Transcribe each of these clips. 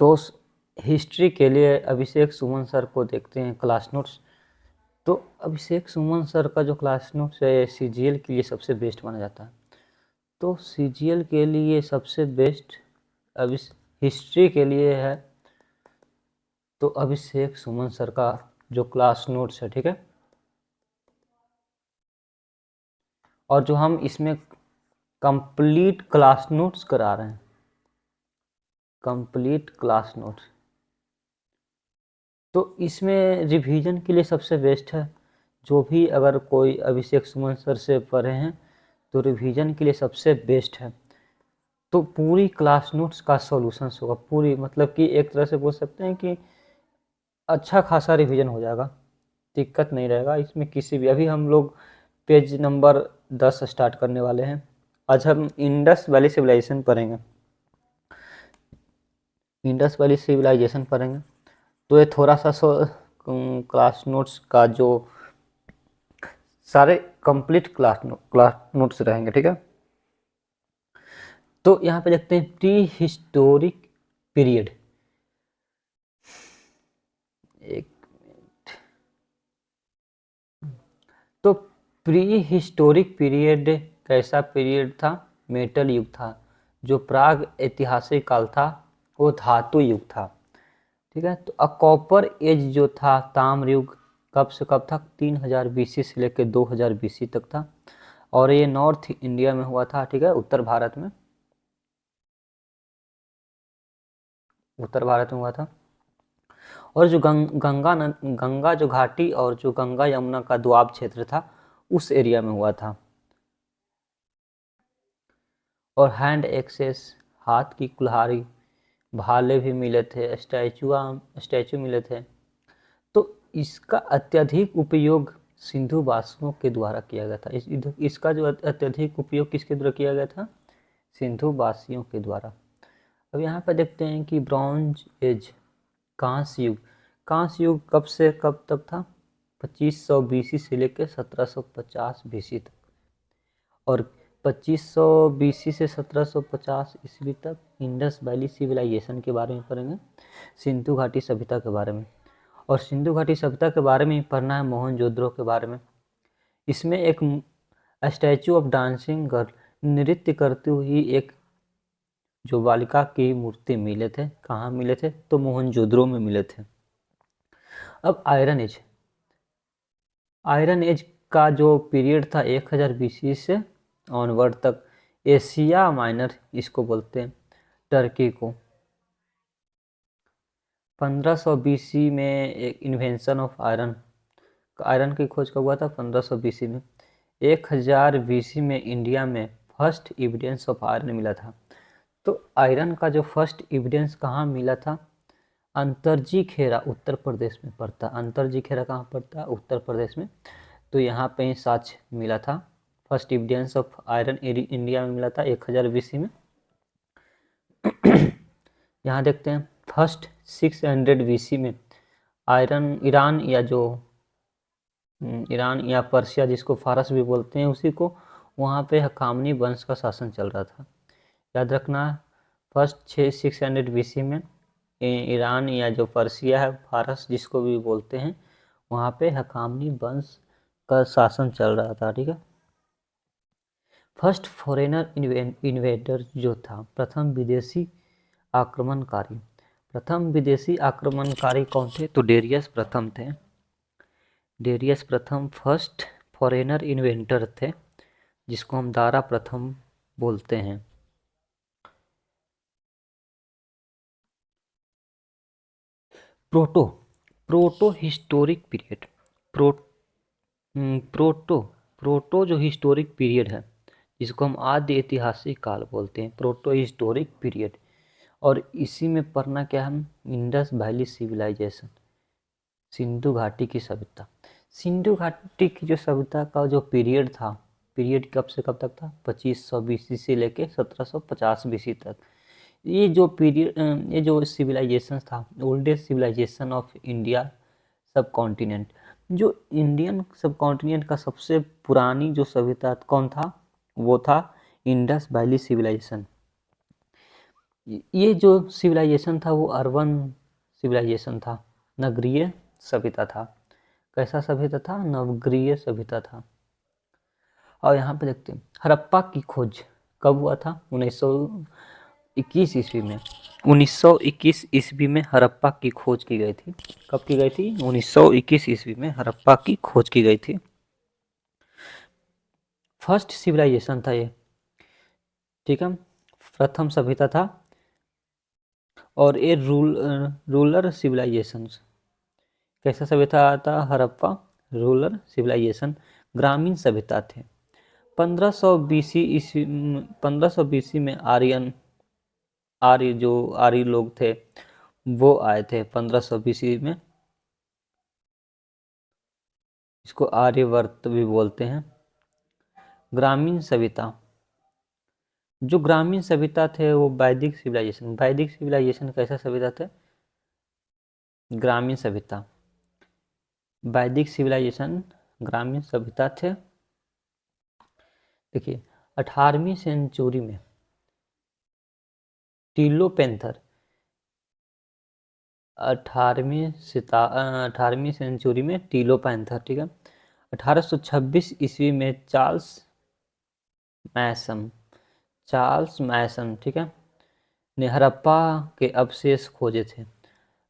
तो हिस्ट्री के लिए अभिषेक सुमन सर को देखते हैं क्लास नोट्स। तो अभिषेक सुमन सर का जो क्लास नोट्स है सीजीएल के लिए सबसे बेस्ट माना जाता है। तो सीजीएल के लिए सबसे बेस्ट अभी हिस्ट्री के लिए है तो अभिषेक सुमन सर का जो क्लास नोट्स है, ठीक है। और जो हम इसमें कंप्लीट क्लास नोट्स करा रहे हैं, कंप्लीट क्लास नोट्स, तो इसमें रिवीजन के लिए सबसे बेस्ट है। जो भी अगर कोई अभिषेक सुमन सर से पढ़े हैं तो रिवीजन के लिए सबसे बेस्ट है। तो पूरी क्लास नोट्स का सॉल्यूशंस होगा, पूरी मतलब कि एक तरह से बोल सकते हैं कि अच्छा खासा रिवीजन हो जाएगा, दिक्कत नहीं रहेगा इसमें किसी भी। अभी हम लोग पेज नंबर 10 स्टार्ट करने वाले हैं। आज हम इंडस वैली सिविलाइजेशन पढ़ेंगे, इंडस वैली सिविलाइजेशन पढ़ेंगे। तो ये थोड़ा सा क्लास नोट्स का जो सारे कंप्लीट क्लास नोट्स रहेंगे, ठीक है। तो यहाँ पे देखते हैं प्री हिस्टोरिक पीरियड। एक मिनट। तो प्री हिस्टोरिक पीरियड कैसा पीरियड था? मेटल युग था। जो प्राग ऐतिहासिक काल था वो धातु युग था, ठीक है। तो कॉपर एज जो था, ताम्र युग, कब से कब था? 3000 बीसी से लेकर 2000 बीसी तक था। और ये नॉर्थ इंडिया में हुआ था, ठीक है, उत्तर भारत में, उत्तर भारत में हुआ था। और जो गंगा जो घाटी और जो गंगा यमुना का दोआब क्षेत्र था उस एरिया में हुआ था। और हैंड एक्सेस, हाथ की कुल्हाड़ी, भाले भी मिले थे, स्टैचू मिले थे। तो इसका अत्यधिक उपयोग सिंधु वासियों के द्वारा किया गया था। इसका जो अत्यधिक उपयोग किसके द्वारा किया गया था? सिंधु वासियों के द्वारा। अब यहाँ पर देखते हैं कि ब्रॉन्ज एज, कांस्य युग, कांस्य युग कब से कब तक था? 2500 बीसी से लेकर 1750 बीसी तक। और 2500 बीसी से 1750 ईस्वी तक इंडस वैली सिविलाइजेशन के बारे में पढ़ेंगे, सिंधु घाटी सभ्यता के बारे में। और सिंधु घाटी सभ्यता के बारे में पढ़ना है मोहनजोदड़ो के बारे में। इसमें एक स्टैचू ऑफ डांसिंग गर्ल, नृत्य करती हुई एक जो बालिका की मूर्ति मिले थे। कहाँ मिले थे? तो मोहनजोदड़ो में मिले थे। अब आयरन एज, आयरन एज का जो पीरियड था 1000 बीसी से ऑनवर्ड तक, एशिया माइनर इसको बोलते हैं, टर्की को। 1500 बीसी में एक इन्वेंशन ऑफ आयरन, आयरन की खोज कब हुआ था? 1500 बीसी में। 1000 बीसी में इंडिया में फर्स्ट एविडेंस ऑफ आयरन मिला था। तो आयरन का जो फर्स्ट एविडेंस कहाँ मिला था? अंतरजी खेरा, उत्तर प्रदेश में पड़ता। अंतरजी खेरा कहाँ पड़ता? उत्तर प्रदेश में। तो यहाँ पे ही साक्ष्य मिला था, first evidence of iron India में मिला था 1000 बीसी में। यहाँ देखते हैं फर्स्ट 600 बीसी में आयरन ईरान या पर्शिया, जिसको फारस भी बोलते हैं, उसी को, वहाँ पे हकामनी वंश का शासन चल रहा था। याद रखना, फर्स्ट 600 बीसी में ईरान या जो पर्शिया है, फारस जिसको भी बोलते हैं, वहाँ पे हकामनी वंश का शासन चल रहा था, ठीक है। फर्स्ट फॉरेनर इन्वेडर जो था, प्रथम विदेशी आक्रमणकारी, प्रथम विदेशी आक्रमणकारी कौन थे? तो डेरियस प्रथम थे। डेरियस प्रथम फर्स्ट फॉरेनर इन्वेंटर थे, जिसको हम दारा प्रथम बोलते हैं। Proto proto historic period, proto proto जो हिस्टोरिक पीरियड है, जिसको हम आदि ऐतिहासिक काल बोलते हैं, प्रोटो हिस्टोरिक पीरियड। और इसी में पढ़ना क्या है? इंडस वैली सिविलाइजेशन, सिंधु घाटी की सभ्यता। सिंधु घाटी की जो सभ्यता का जो पीरियड था, पीरियड कब से कब तक था? 2500 बीसी से लेके 1750 बीसी तक। ये जो पीरियड, ये जो सिविलाइजेशन था, ओल्डेस्ट सिविलाइजेशन ऑफ इंडिया सब कॉन्टिनेंट, जो इंडियन सब कॉन्टिनेंट का सबसे पुरानी जो सभ्यता कौन था? वो था इंडस वैली सिविलाइजेशन। ये जो सिविलाइजेशन था वो अर्बन सिविलाइजेशन था, नगरीय सभ्यता था। कैसा सभ्यता था? नगरीय सभ्यता था। और यहाँ पे देखते हैं हड़प्पा की खोज कब हुआ था? 1921 ईस्वी में। 1921 ईस्वी में हड़प्पा की खोज की गई थी। कब की गई थी? 1921 ईस्वी में हड़प्पा की खोज की गई थी। फर्स्ट सिविलाइजेशन था ये, ठीक है, प्रथम सभ्यता था। और ये रूलर सिविलाइजेशन, कैसा सभ्यता था? हड़प्पा रूलर सिविलाइजेशन, ग्रामीण सभ्यता थे। 1500 बीसी ईस्वी 1500 बीसी में आर्य लोग थे वो आए थे 1500 बीसी में। इसको आर्यवर्त भी बोलते हैं। ग्रामीण सभ्यता, जो ग्रामीण सभ्यता थे वो वैदिक सिविलाइजेशन कैसा सभ्यता थे? ग्रामीण सभ्यता। वैदिक सिविलाइजेशन ग्रामीण सभ्यता थे। देखिए 18वीं सेंचुरी में टीलोपेंथर 18वीं सेंचुरी में टीलोपेंथर, ठीक है। 1826 ईस्वी में चार्ल्स मैसन, ठीक है, ने हड़प्पा के अवशेष खोजे थे।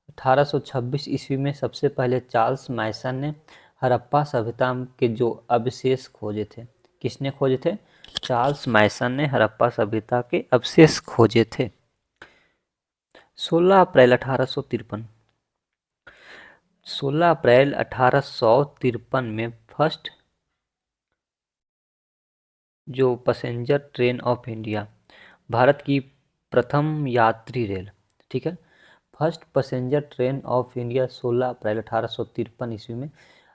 1826 ईस्वी में सबसे पहले चार्ल्स मैसन ने हड़प्पा सभ्यता के जो अवशेष खोजे थे। किसने खोजे थे? चार्ल्स मैसन ने हड़प्पा सभ्यता के अवशेष खोजे थे। 16 अप्रैल 1853 16 अप्रैल 1853 में फर्स्ट जो passenger train of India, Bharat की प्रथम यात्री रेल, ठीक है, first passenger train of India 16 अप्रैल 1853 ईस्वी में।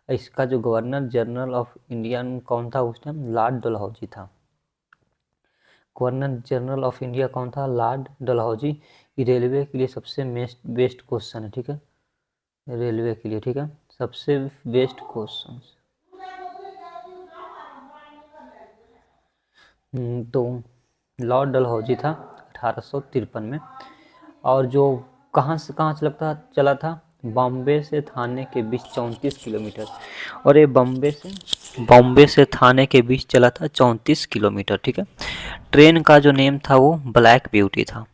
इसका जो गवर्नर जनरल ऑफ इंडिया कौन था उस टाइम? लॉर्ड डलहौजी था। गवर्नर जनरल ऑफ इंडिया कौन था? लॉर्ड डलहौजी। ये रेलवे के लिए सबसे बेस्ट क्वेश्चन है, ठीक है, रेलवे के लिए, ठीक है, सबसे बेस्ट क्वेश्चन। तो लॉर्ड डलहौजी था 1853 में। और जो कहाँ से कहाँ चला था? बॉम्बे से थाने के बीच 34 किलोमीटर। और ये बॉम्बे से थाने के बीच चला था 34 किलोमीटर, ठीक है। ट्रेन का जो नेम था वो ब्लैक ब्यूटी था।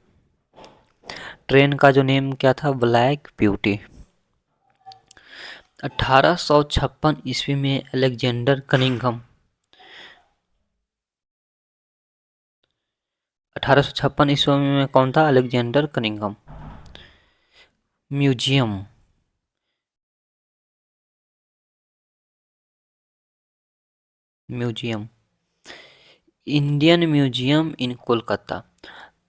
ट्रेन का जो नेम क्या था? Black beauty. 1856 ईस्वी में अलेक्जेंडर कनिंघम 1856 ईस्वी में कौन था? Alexander Cunningham. Museum Indian museum in Kolkata.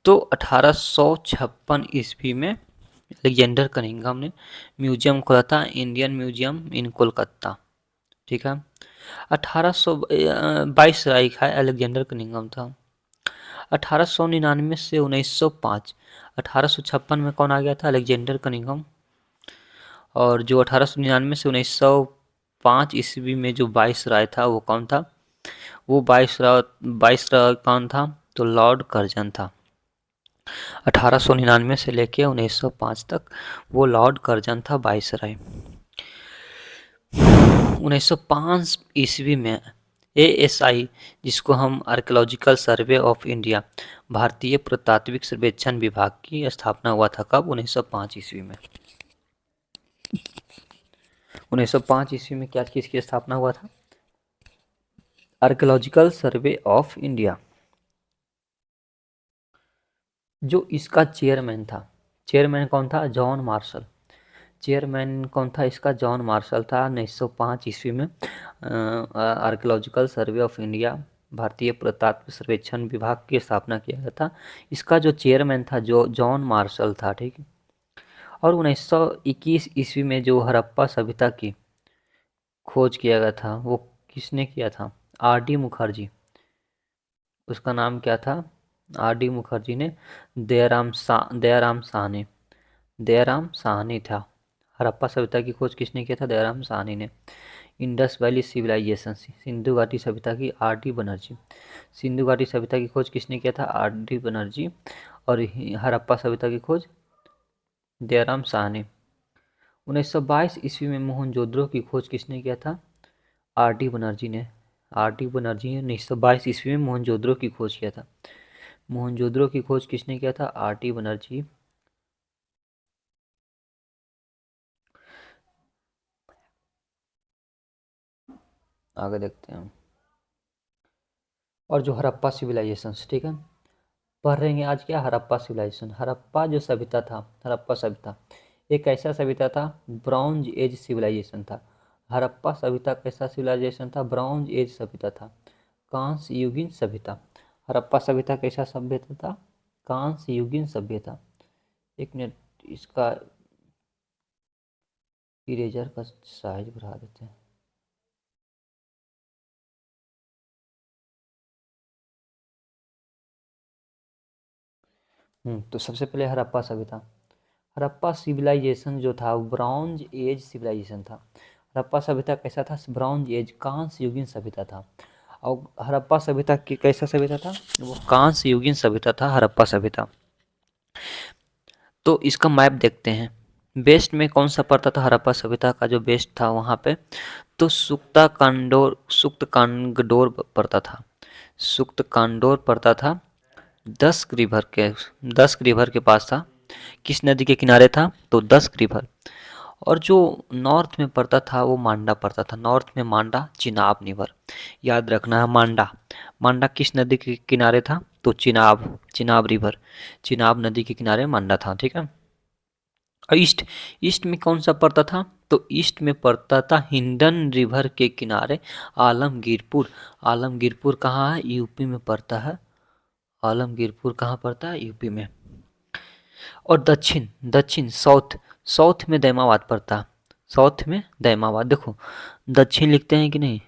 तो 1856 ईस्वी में अलेक्जेंडर कनिंघम ने म्यूजियम खोला था, इंडियन म्यूजियम इन कोलकाता, ठीक है। 1822 का अलेक्जेंडर कनिंघम था। 1899 से 1905, 1856 में कौन आ गया था? Alexander Cunningham. और जो 1899 से 1905 ईस्वी में जो वाइसराय था वो कौन था? वो वाइसराय कौन था? तो लॉर्ड कर्जन था। 1899 से लेके 1905 तक वो लॉर्ड कर्जन था, वाइसराय। 1905 ईस्वी में ASI, जिसको हम आर्कियोलॉजिकल सर्वे ऑफ इंडिया, भारतीय पुरातात्विक सर्वेक्षण विभाग की स्थापना हुआ था। कब? 1905 ईस्वी में। 1905 ईस्वी में क्या किसकी स्थापना हुआ था? Archaeological survey of India. जो इसका चेयरमैन था, चेयरमैन कौन था? John Marshall. चेयरमैन कौन था इसका? जॉन मार्शल था। 1905 ईस्वी में आर्कियोलॉजिकल सर्वे ऑफ इंडिया, भारतीय पुरातत्व सर्वेक्षण विभाग की स्थापना किया गया था। इसका जो चेयरमैन था जो जॉन मार्शल था, ठीक है। और 1921 ईस्वी में जो हड़प्पा सभ्यता की खोज किया गया था वो किसने किया था? RD मुखर्जी। उसका नाम क्या था? RD मुखर्जी ने। दयाराम साहनी था। हड़प्पा सभ्यता की खोज किसने किया था? दयाराम साहनी ने। इंडस वैली सिविलाइजेशन, सिंधु घाटी सभ्यता की RD बनर्जी। सिंधु घाटी सभ्यता की खोज किसने किया था? RD बनर्जी। और हड़प्पा सभ्यता की खोज दयाराम साहनी। 1922 ईस्वी में मोहनजोदड़ो की खोज किसने किया था? आर डी बनर्जी ने। आर डी बनर्जी ने 1922 ईस्वी में मोहनजोदड़ो की खोज किया था। मोहनजोदड़ो की खोज किसने किया था? R D Banerjee. आगे देखते हैं। और जो हड़प्पा सिविलाइजेशन, ठीक है, पढ़ रहे हैं आज क्या? हड़प्पा सिविलाइजेशन। हड़प्पा जो सभ्यता था, हड़प्पा सभ्यता एक ऐसा सभ्यता था, ब्रॉन्ज एज सिविलाइजेशन था। हड़प्पा सभ्यता कैसा सिविलाइजेशन था? ब्रॉन्ज एज सभ्यता था, कांस्य युगीन सभ्यता। हड़प्पा सभ्यता कैसा सभ्यता था? कांस्य युगीन सभ्यता। एक मिनट, इसका इरेजर का साइज बढ़ा देते हैं। तो सबसे पहले हड़प्पा सभ्यता। हड़प्पा सिविलाइजेशन जो था वो ब्रॉन्ज एज सिविलाइजेशन था। हड़प्पा सभ्यता कैसा था? ब्रॉन्ज एज, कांस्य युगीन सभ्यता था। और हड़प्पा सभ्यता की कैसा सभ्यता था? वो कांस्य युगीन सभ्यता था हड़प्पा सभ्यता। तो इसका मैप देखते हैं। वेस्ट में कौन सा पड़ता था? हड़प्पा सभ्यता का जो वेस्ट था वहाँ पे तो सुक्त कांगडोर पड़ता था। सुक्त कांडोर पड़ता था। 10 रिवर के पास था। किस नदी के किनारे था? तो 10 रिवर। और जो नॉर्थ में पड़ता था वो मांडा पड़ता था। नॉर्थ में मांडा, चिनाब रिवर। याद रखना है मांडा। मांडा किस नदी के किनारे था? तो चिनाब रिवर, चिनाब नदी के किनारे मांडा था। ठीक है। और ईस्ट में कौन सा पड़ता था? तो ईस्ट में पड़ता था हिंडन रिवर के किनारे आलमगीरपुर। आलमगीरपुर कहाँ है? यूपी में पड़ता है। आलमगीरपुर कहाँ पड़ता है? यूपी में। और दक्षिण दक्षिण साउथ साउथ में दैमाबाद पड़ता है। साउथ में दैमाबाद। देखो दक्षिण लिखते हैं कि नहीं?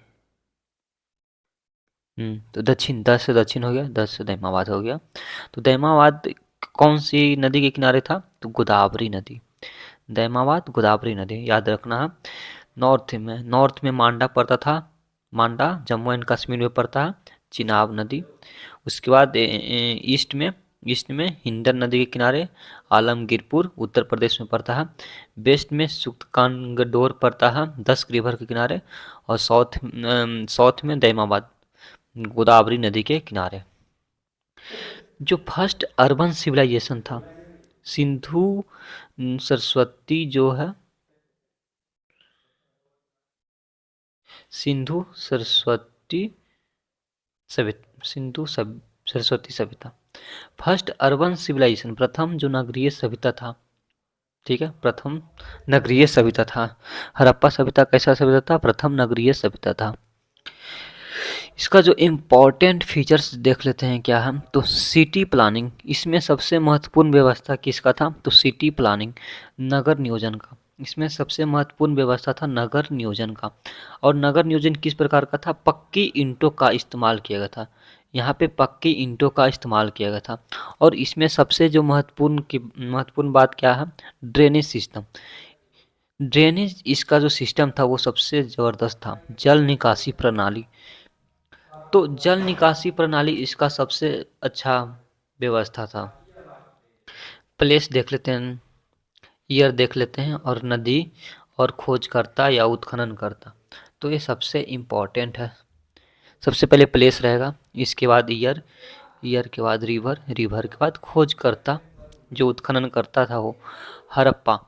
तो दक्षिण, 10 से दक्षिण हो गया, 10 से दैमाबाद हो गया। तो दैमाबाद कौन सी नदी के किनारे था? तो गोदावरी नदी। दैमाबाद गोदावरी नदी, याद रखना है। नॉर्थ में मांडा पड़ता था। मांडा जम्मू एंड कश्मीर में पड़ता है, चिनाब नदी। उसके बाद ईस्ट में हिंडन नदी के किनारे आलमगीरपुर उत्तर प्रदेश में पड़ता है। वेस्ट में सुख्तानगढ़ पड़ता है 10 रिवर के किनारे। और साउथ में दैमाबाद गोदावरी नदी के किनारे। जो फर्स्ट अर्बन सिविलाइजेशन था सिंधु सरस्वती जो है, सिंधु सरस्वती सभ्यता। फर्स्ट अर्बन सिविलाइजेशन, प्रथम जो नगरीय सभ्यता था। ठीक है, प्रथम नगरीय सभ्यता था। हड़प्पा सभ्यता कैसा सभ्यता था? प्रथम नगरीय सभ्यता था। इसका जो इम्पोर्टेंट फीचर्स देख लेते हैं क्या हम, तो सिटी प्लानिंग। इसमें सबसे महत्वपूर्ण व्यवस्था किसका था? तो सिटी प्लानिंग, नगर नियोजन का। इसमें सबसे महत्वपूर्ण व्यवस्था था नगर नियोजन का। और नगर नियोजन किस प्रकार का था? पक्की ईंटों का इस्तेमाल किया गया था। यहाँ पे पक्की ईंटों का इस्तेमाल किया गया था। और इसमें सबसे जो महत्वपूर्ण बात क्या है? Drainage system. ड्रेनेज इसका जो सिस्टम था वो सबसे ज़बरदस्त था। जल निकासी प्रणाली, तो जल निकासी प्रणाली इसका सबसे अच्छा व्यवस्था था। प्लेस देख लेते हैं, ईयर देख लेते हैं, और नदी और खोजकर्ता या उत्खननकर्ता। तो ये सबसे इम्पोर्टेंट है। सबसे पहले प्लेस रहेगा, इसके बाद ईयर, ईयर के बाद रिवर, रिवर के बाद खोजकर्ता। जो उत्खनन करता था वो हड़प्पा।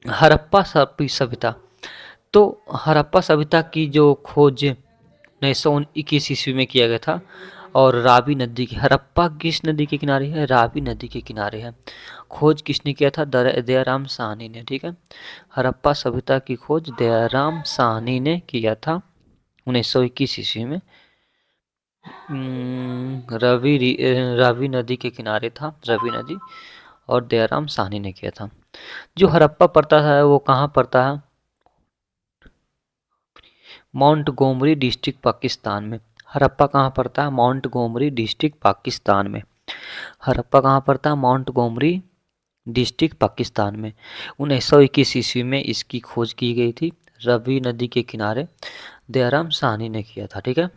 हड़प्पा सभ्यता, तो हड़प्पा सभ्यता की जो खोज 1921 ईस्वी में किया गया था। और रावी नदी की, हड़प्पा किस नदी के किनारे है? रावी नदी के किनारे है। खोज किसने किया था? दयाराम साहनी ने। ठीक है, हड़प्पा सभ्यता की खोज दयाराम साहनी ने किया था 1921 ईस्वी में। रावी नदी के किनारे था, रावी नदी, और दयाराम साहनी ने किया था। जो हड़प्पा पड़ता है वो कहाँ पड़ता है? माउंटगोमरी डिस्ट्रिक्ट पाकिस्तान में। हड़प्पा कहाँ पड़ता है? माउंटगोमरी डिस्ट्रिक्ट पाकिस्तान में। हड़प्पा कहाँ पड़ता है? माउंटगोमरी डिस्ट्रिक्ट पाकिस्तान में। 1921 ईस्वी में इसकी खोज की गई थी, रवि नदी के किनारे दयाराम साहनी ने किया था। ठीक है,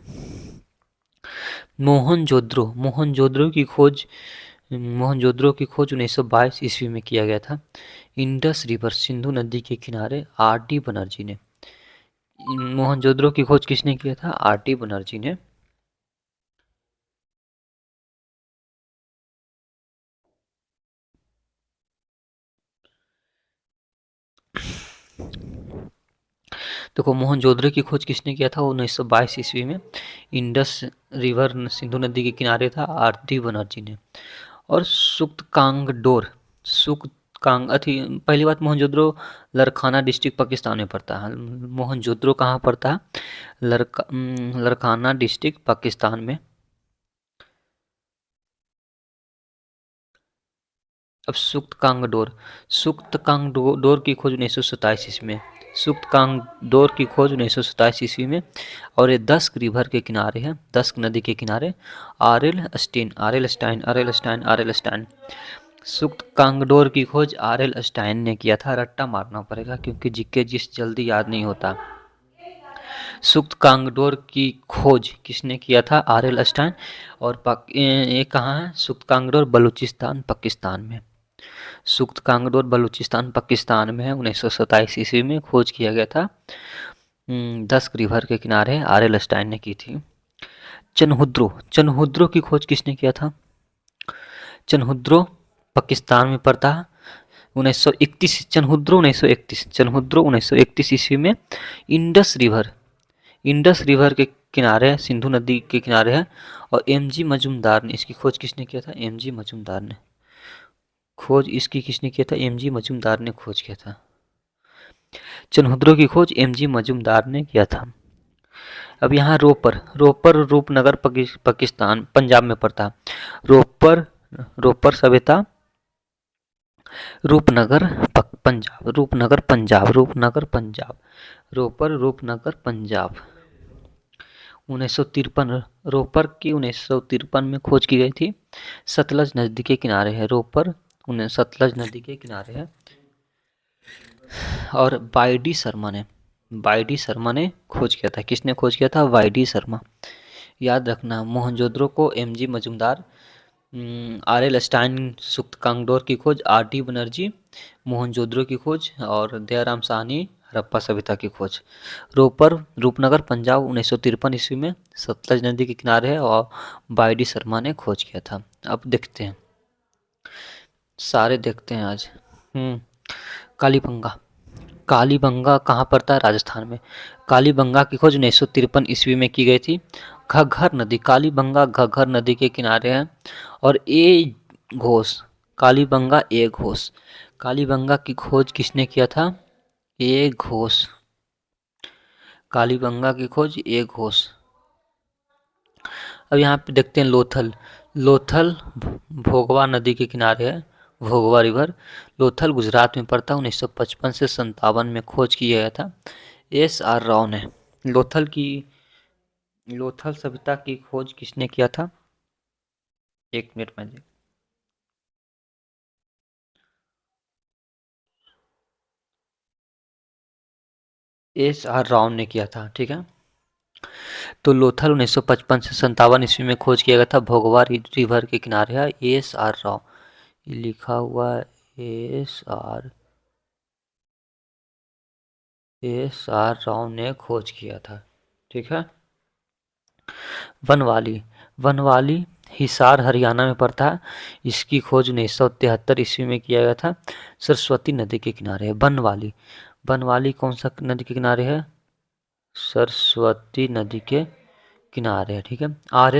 मोहनजोदड़ो की खोज 1922 ईस्वी में किया गया था। इंडस रिवर सिंधु नदी के किनारे आर.डी. बनर्जी ने। मोहनजोदड़ो की खोज किसने किया था? आर.डी. बनर्जी ने। देखो, मोहनजोदड़ो की खोज किसने किया था? 1922 ईस्वी में इंडस रिवर सिंधु नदी के किनारे था, आर.डी. बनर्जी ने। और सुक्तकांग अथी पहली बात, मोहनजोदड़ो लरखाना डिस्ट्रिक्ट पाकिस्तान में पड़ता है। मोहनजोदड़ो कहाँ पड़ता है? लरखाना डिस्ट्रिक्ट पाकिस्तान में। अब सुक्तकांगडोर की खोज 1927 ईस्वी में। सुक्तकांगडोर की खोज 1927 ईस्वी में। और ये दस्क रिवर के किनारे है, दस्क नदी के किनारे। R L Stine. सुक्तकांगडोर की खोज आर.एल. स्टाइन ने किया था। रट्टा मारना पड़ेगा क्योंकि जीके जिस जल्दी याद नहीं होता। सुक्तकांगडोर की खोज किसने किया था? आर.एल. स्टाइन। और ये कहाँ है? सुक्तकांगडोर बलूचिस्तान पाकिस्तान में। सुक्तकांगडोर बलूचिस्तान पाकिस्तान में है। 1927 ईस्वी में खोज किया गया था। दस्क रिवर के किनारे आर.एल. स्टाइन ने की थी। चनहुद्रो की खोज किसने किया था? चनहुद्रो पाकिस्तान में पड़ता है। 1931 चनहुद्रो 1931 ईस्वी में इंडस रिवर के किनारे, सिंधु नदी के किनारे है। और एम.जी. मजूमदार ने इसकी खोज किसने किया था? एम.जी. मजूमदार ने खोज इसकी किसने किया था? एम.जी. मजूमदार ने खोज किया था। चनहुद्रो की खोज एम.जी. मजूमदार ने किया था। अब यहाँ रोपर रूपनगर पाकिस्तान पंजाब में पड़ता है। रोपर सभ्यता रूपनगर पंजाब। 1953 रोपर की 1953 में खोज की गई थी। सतलज नदी के किनारे है रोपर, सतलज नदी के किनारे है। और वाई.डी. शर्मा ने खोज किया था। किसने खोज किया था? वाई.डी. शर्मा। याद रखना, मोहनजोदड़ो को एम.जी. मजूमदार, आर.एल. स्टाइन सुक्तकांगडोर की खोज आर.डी. बनर्जी, मोहनजोदड़ो की खोज और दयाराम साहनी हड़प्पा सभ्यता की खोज। रोपर रूपनगर पंजाब 1953 ईस्वी में सतलज नदी के किनारे है और वाई.डी. शर्मा ने खोज किया था। अब देखते हैं, सारे देखते हैं आज। कालीबंगा कहाँ पड़ता है? राजस्थान में। कालीबंगा की खोज 1953 ईस्वी में की गई थी। कालीबंगा घग्घर नदी के किनारे है। और कालीबंगा कालीबंगा की खोज किसने किया था? कालीबंगा की खोज ए घोष। अब यहाँ पे देखते हैं लोथल भोगवा नदी के किनारे है, भोगवा रिवर। लोथल गुजरात में पड़ता है। 1955 से 57 में खोज किया गया था। एस.आर. राव ने लोथल सभ्यता की खोज किसने किया था? एक मिनट में एस.आर. राव ने किया था। ठीक है, तो लोथल 1955 से 57 ईस्वी में खोज किया गया था। भोगवा रिवर के किनारे है। एस.आर. राव लिखा हुआ है। एस.आर. राव ने खोज किया था। ठीक है। वनवाली हिसार हरियाणा में पड़ता है। इसकी खोज 1973 ईस्वी में किया गया था। सरस्वती नदी के किनारे है वनवाली कौन सा नदी के किनारे है? सरस्वती नदी के किनारे है। ठीक है। आर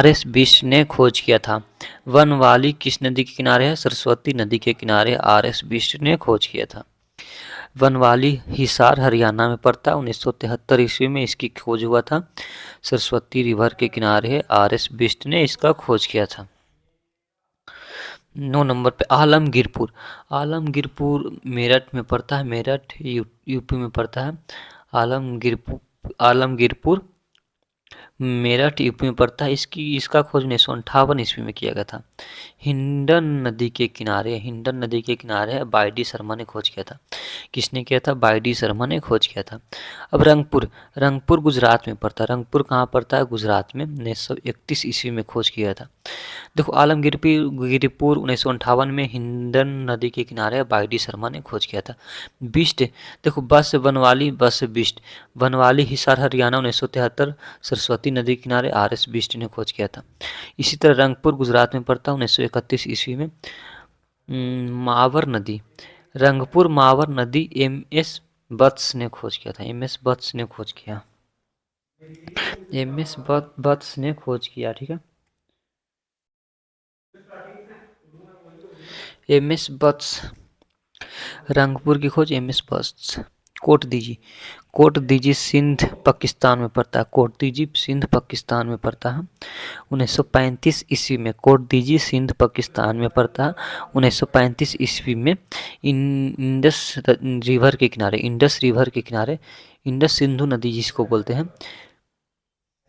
एस बिष्ट ने खोज किया था। वनवाली किस नदी के किनारे है? सरस्वती नदी के किनारे आर एस बिष्ट ने खोज किया था। वनवाली हिसार हरियाणा में पड़ता है। 1973 ईस्वी में इसकी खोज हुआ था। सरस्वती रिवर के किनारे है। आर एस बिष्ट ने इसका खोज किया था। 9 नंबर पे आलमगीरपुर मेरठ में पड़ता है। मेरठ यूपी में पड़ता है। आलमगीरपुर मेरठ यूपी में पड़ता है। इसका खोज 1958 ईस्वी में किया गया था। हिंडन नदी के किनारे, हिंडन नदी के किनारे बाई डी शर्मा ने खोज किया था। किसने किया था? बाई डी शर्मा ने खोज किया था। अब रंगपुर, रंगपुर गुजरात में पड़ता है। रंगपुर कहाँ पड़ता है? गुजरात में। 1931 ईस्वी में खोज किया था। देखो गिरिपुर 1958 में हिंडन नदी के किनारे बाई डी शर्मा ने खोज किया था। बिस्ट, देखो बस बिस्ट, बनवाली हिसार हरियाणा 1973 सरस्वती नदी के किनारे RS बिस्ट ने खोज किया था। इसी तरह रंगपुर गुजरात में पड़ता 1931 ईस्वी में। मावर नदी, रंगपुर मावर नदी MS बत्स ने खोज किया था। MS बत्स ने खोज किया। MS बत्स ने खोज किया, ठीक है। MS बत्स, रंगपुर की खोज MS बत्स। कोट दीजी सिंध पाकिस्तान में पड़ता है। कोट दीजी सिंध पाकिस्तान में पड़ता है 1935 ईस्वी में। कोट दीजी सिंध पाकिस्तान में पड़ता है 1935 ईस्वी में। इंडस रिवर के किनारे, इंडस सिंधु नदी जिसको बोलते हैं,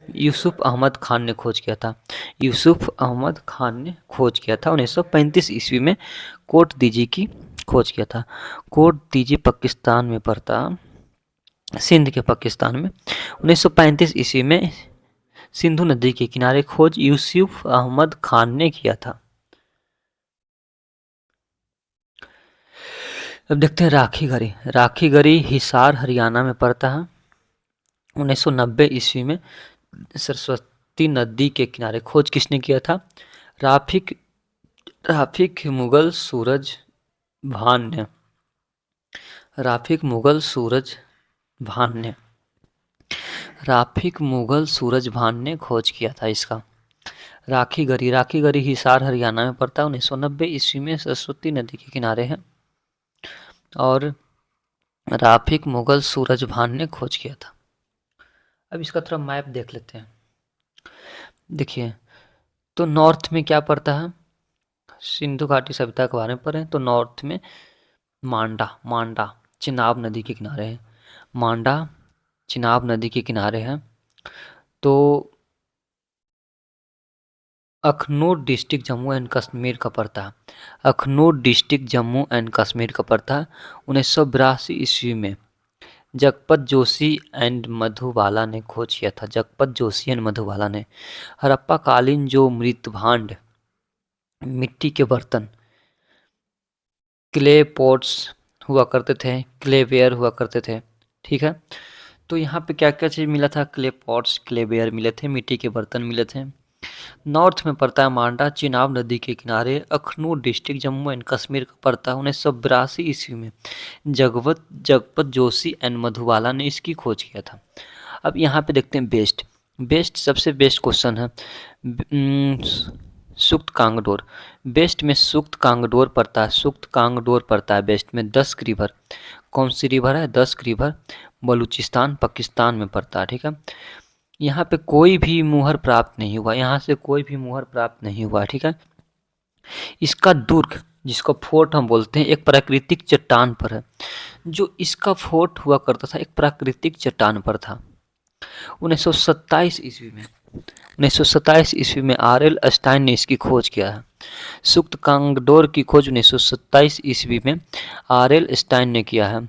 यूसुफ अहमद खान ने खोज किया था। यूसुफ अहमद खान ने खोज किया था 1935 ईस्वी में। कोट दीजी की खोज किया था। कोट दीजी पाकिस्तान में पड़ता, सिंध के पाकिस्तान में। 1935 ईस्वी में सिंधु नदी के किनारे खोज यूसुफ अहमद खान ने किया था। अब देखते हैं राखीगढ़ी। राखीगढ़ी हिसार हरियाणा में पड़ता है 1990 ईस्वी में। सरस्वती नदी के किनारे खोज किसने किया था? राफिक मुगल सूरज भान ने। राफिक मुगल सूरज भान ने खोज किया था इसका। राखीगढ़ी हिसार हरियाणा में पड़ता है 1990 ईस्वी में। सरस्वती नदी के किनारे है और राफिक मुगल सूरज भान ने खोज किया था। अब इसका थोड़ा मैप देख लेते हैं। देखिए, तो नॉर्थ में क्या पड़ता है? सिंधु घाटी सभ्यता के बारे में पढ़ें तो नॉर्थ में मांडा चिनाब नदी के किनारे है। मांडा चिनाब नदी के किनारे है। तो अखनूर डिस्ट्रिक्ट जम्मू एंड कश्मीर का पड़ता है। अखनूर डिस्ट्रिक्ट जम्मू एंड कश्मीर का पड़ता है 1982 ईस्वी में। जगपत जोशी एंड मधुबाला ने खोज किया था। जगपत जोशी एंड मधुबाला ने। हड़प्पा कालीन जो मृत भांड, मिट्टी के बर्तन, क्ले पॉट्स हुआ करते थे, क्लेवेयर हुआ करते थे, ठीक है। तो यहाँ पे क्या क्या चीज़ मिला था? क्ले पॉट्स, क्लेवेयर मिले थे, मिट्टी के बर्तन मिले थे। नॉर्थ में पड़ता है मांडा चिनाब नदी के किनारे। अखनूर डिस्ट्रिक्ट जम्मू एंड कश्मीर का पड़ता है 1982 ईस्वी में। जगपत जोशी एंड मधुबाला ने इसकी खोज किया था। अब यहाँ पे देखते हैं बेस्ट सबसे बेस्ट क्वेश्चन है। सुक्त कांगडोर, बेस्ट में सुक्त कांगडोर पड़ता है। सुक्त कांगडोर पड़ता है बेस्ट में। 10 रिवर, कौन सी रिवर है? 10 रिवर बलूचिस्तान पाकिस्तान में पड़ता है, ठीक है। यहाँ पे कोई भी मुहर प्राप्त नहीं हुआ, यहाँ से कोई भी मुहर प्राप्त नहीं हुआ, ठीक है। इसका दुर्ग, जिसको फोर्ट हम बोलते हैं, एक प्राकृतिक चट्टान पर है। जो इसका फोर्ट हुआ करता था एक प्राकृतिक चट्टान पर था। 1927 ईस्वी में RL स्टाइन ने इसकी खोज किया है। सुक्त कांगडोर की खोज 1927 ईस्वी में RL स्टाइन ने किया है।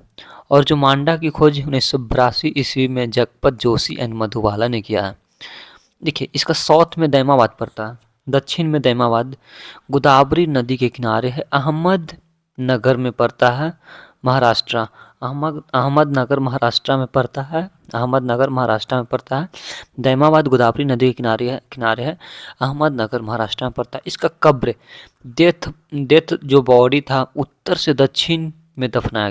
और जो मांडा की खोज 1982 ईस्वी में जगपत जोशी एंड मधुबाला ने किया है। देखिए, इसका साउथ में दैमाबाद पड़ता है, दक्षिण में दैमाबाद गोदावरी नदी के किनारे है। अहमदनगर में पड़ता है, महाराष्ट्र। अहमदनगर महाराष्ट्र में पड़ता है। दैमाबाद गोदावरी नदी के किनारे है। अहमदनगर महाराष्ट्र में पड़ता है। इसका कब्र, डेथ जो बॉडी था उत्तर से दक्षिण में दफनाया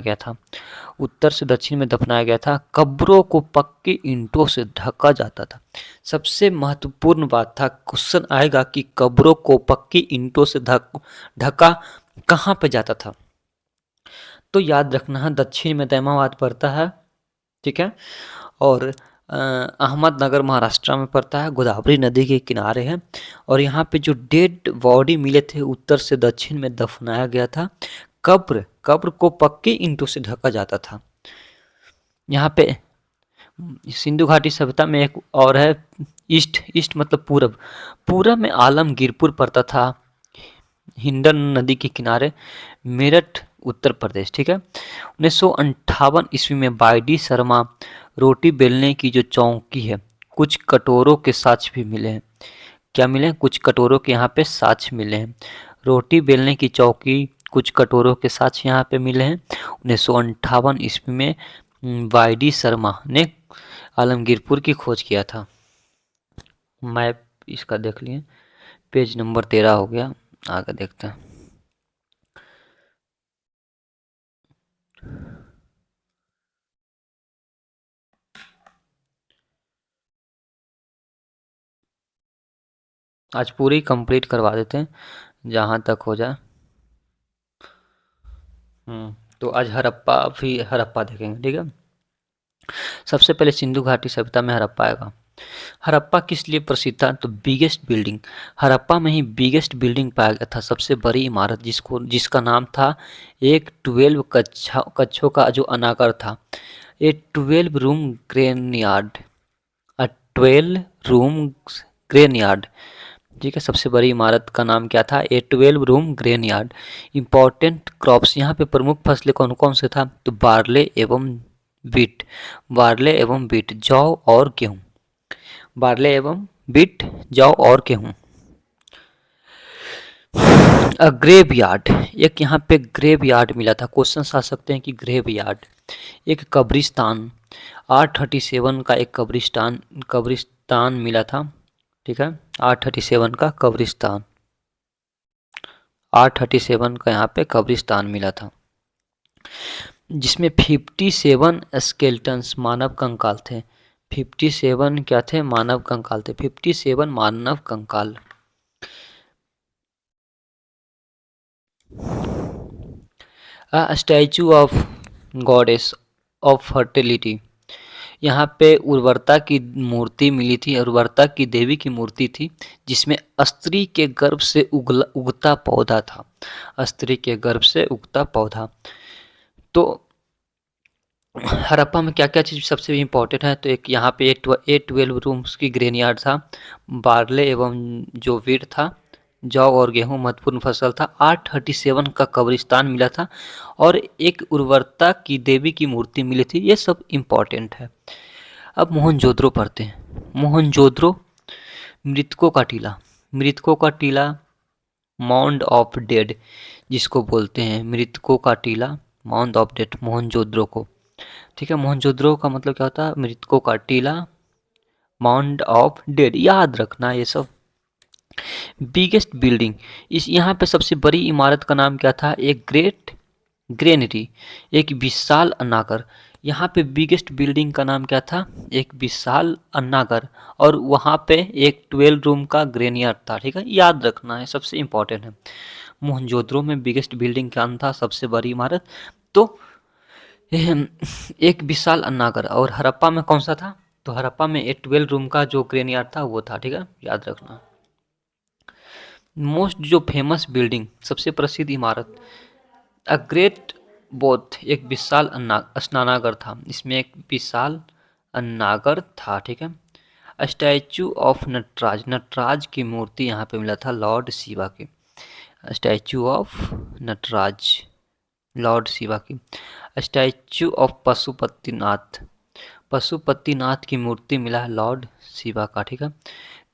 गया था। कब्रों को पक्की ईंटों से ढका जाता था। सबसे महत्वपूर्ण बात था, क्वेश्चन आएगा कि कब्रों को पक्की ईंटों से ढका कहाँ पे जाता था? तो याद रखना है, दक्षिण में दैमाबाद पड़ता है, ठीक है। और अहमदनगर महाराष्ट्र में पड़ता है, गोदावरी नदी के किनारे है। और यहाँ पे जो डेड बॉडी मिले थे उत्तर से दक्षिण में दफनाया गया था। कब्र को पक्की ईंटों से ढका जाता था। यहाँ पे सिंधु घाटी सभ्यता में एक और है ईस्ट। ईस्ट मतलब पूरब। पूरब में आलमगीरपुर पड़ता था, हिंडन नदी के किनारे, मेरठ उत्तर प्रदेश। ठीक है। 1958 ईस्वी में बाईडी शर्मा रोटी बेलने की जो चौकी है, कुछ कटोरों के साक्ष्य भी मिले हैं। क्या मिले हैं? कुछ कटोरों के यहाँ पे साक्ष्य मिले हैं। रोटी बेलने की चौकी, कुछ कटोरों के साक्ष्य यहाँ पे मिले हैं। 1958 ईस्वी में बाईडी शर्मा ने आलमगीरपुर की खोज किया था। मैप इसका देख लिए, पेज नंबर 13 हो गया। आगे देखते हैं। आज पूरी कंप्लीट करवा देते हैं जहाँ तक हो जाए। तो आज हड़प्पा देखेंगे। ठीक है। सबसे पहले सिंधु घाटी सभ्यता में हड़प्पा आएगा। हड़प्पा किस लिए प्रसिद्ध था? तो बिगेस्ट बिल्डिंग, हड़प्पा में ही बिगेस्ट बिल्डिंग पाया गया था, सबसे बड़ी इमारत, जिसका नाम था एक 12 कक्षों का जो अनागर था। ए 12 room grain yard, 12 room grain yard. ठीक है। सबसे बड़ी इमारत का नाम क्या था? ए 12 room grain yard. Important crops, यहाँ पे प्रमुख फसलें कौन कौन से था? तो बार्ले एवं बीट, बार्ले एवं बीट, जौ और गेहूं। बार्ले एवं बीट, जौ और गेहूं। ग्रेव यार्ड, एक यहाँ पे ग्रेव यार्ड मिला था। क्वेश्चन आ सकते हैं कि ग्रेव यार्ड, एक कब्रिस्तान, R37 का एक कब्रिस्तान मिला था। ठीक है। R37 का कब्रिस्तान, R37 का यहाँ पे कब्रिस्तान मिला था, जिसमें 57 स्केल्टन्स मानव कंकाल थे। 57 क्या थे? मानव कंकाल थे। 57 मानव कंकाल। Statue of goddess of fertility, यहाँ पे उर्वरता की मूर्ति मिली थी, उर्वरता की देवी की मूर्ति थी, जिसमें स्त्री के गर्भ से उगता पौधा था, स्त्री के गर्भ से उगता पौधा। तो हड़प्पा में क्या क्या चीज़ सबसे इम्पोर्टेंट है? तो एक यहाँ पे A12 रूम्स की ग्रेनयार्ड था, बार्ले एवं जो वीट था, जौ और गेहूं महत्वपूर्ण फसल था, R37 का कब्रिस्तान मिला था, और एक उर्वरता की देवी की मूर्ति मिली थी। ये सब इम्पोर्टेंट है। अब मोहनजोदड़ो पढ़ते हैं। मोहनजोदड़ो मृतकों का टीला, मृतकों का टीला, माउंड ऑफ डेड जिसको बोलते हैं, मृतकों का टीला, माउंड ऑफ डेड, मोहनजोदड़ो को। ठीक है। मोहनजोदड़ो का मतलब क्या होता है? मृतकों का टीला, माउंड ऑफ डेड, याद रखना ये सब। बिगेस्ट बिल्डिंग, इस यहाँ पे सबसे बड़ी इमारत का नाम क्या था? एक ग्रेट ग्रेनरी, एक विशाल अन्नागर। यहाँ पे बिगेस्ट बिल्डिंग का नाम क्या था? एक विशाल अन्नागर, और वहाँ पे एक 12 रूम का ग्रेनयार्ड था। ठीक है। याद रखना है, सबसे इम्पोर्टेंट है। मोहनजोदड़ो में बिगेस्ट बिल्डिंग क्या था? सबसे बड़ी इमारत। तो एक विशाल अन्नागर। और हड़प्पा में कौन सा था? तो हड़प्पा में एक 12 रूम का जो ग्रेनयार्ड था वो था। ठीक है। याद रखना। मोस्ट जो फेमस बिल्डिंग, सबसे प्रसिद्ध इमारत, अ ग्रेट बोथ, एक विशाल स्नानागर था, इसमें एक विशाल अन्नागर था। ठीक है। स्टैचू ऑफ नटराज, नटराज की मूर्ति यहाँ पे मिला था, लॉर्ड शिवा की। Statue of Nataraj, lord Shiva की। स्टैचू ऑफ पशुपतिनाथ, पशुपतिनाथ की मूर्ति मिला है लॉर्ड शिवा का। ठीक है।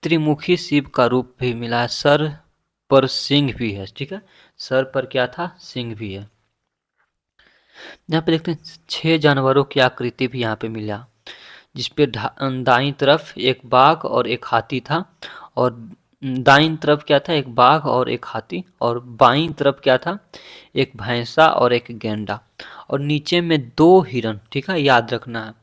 त्रिमुखी शिव का रूप भी मिला है, सर पर सिंह भी है। ठीक है। सर पर क्या था? सिंह भी है। यहाँ पे देखते हैं 6 जानवरों की आकृति भी यहाँ पे मिला, जिसपे दाईं तरफ एक बाघ और एक हाथी था, और दाईं तरफ क्या था? एक बाघ और एक हाथी, और बाईं तरफ क्या था? एक भैंसा और एक गेंडा, और नीचे में 2 हिरन। ठीक है। याद रखना है।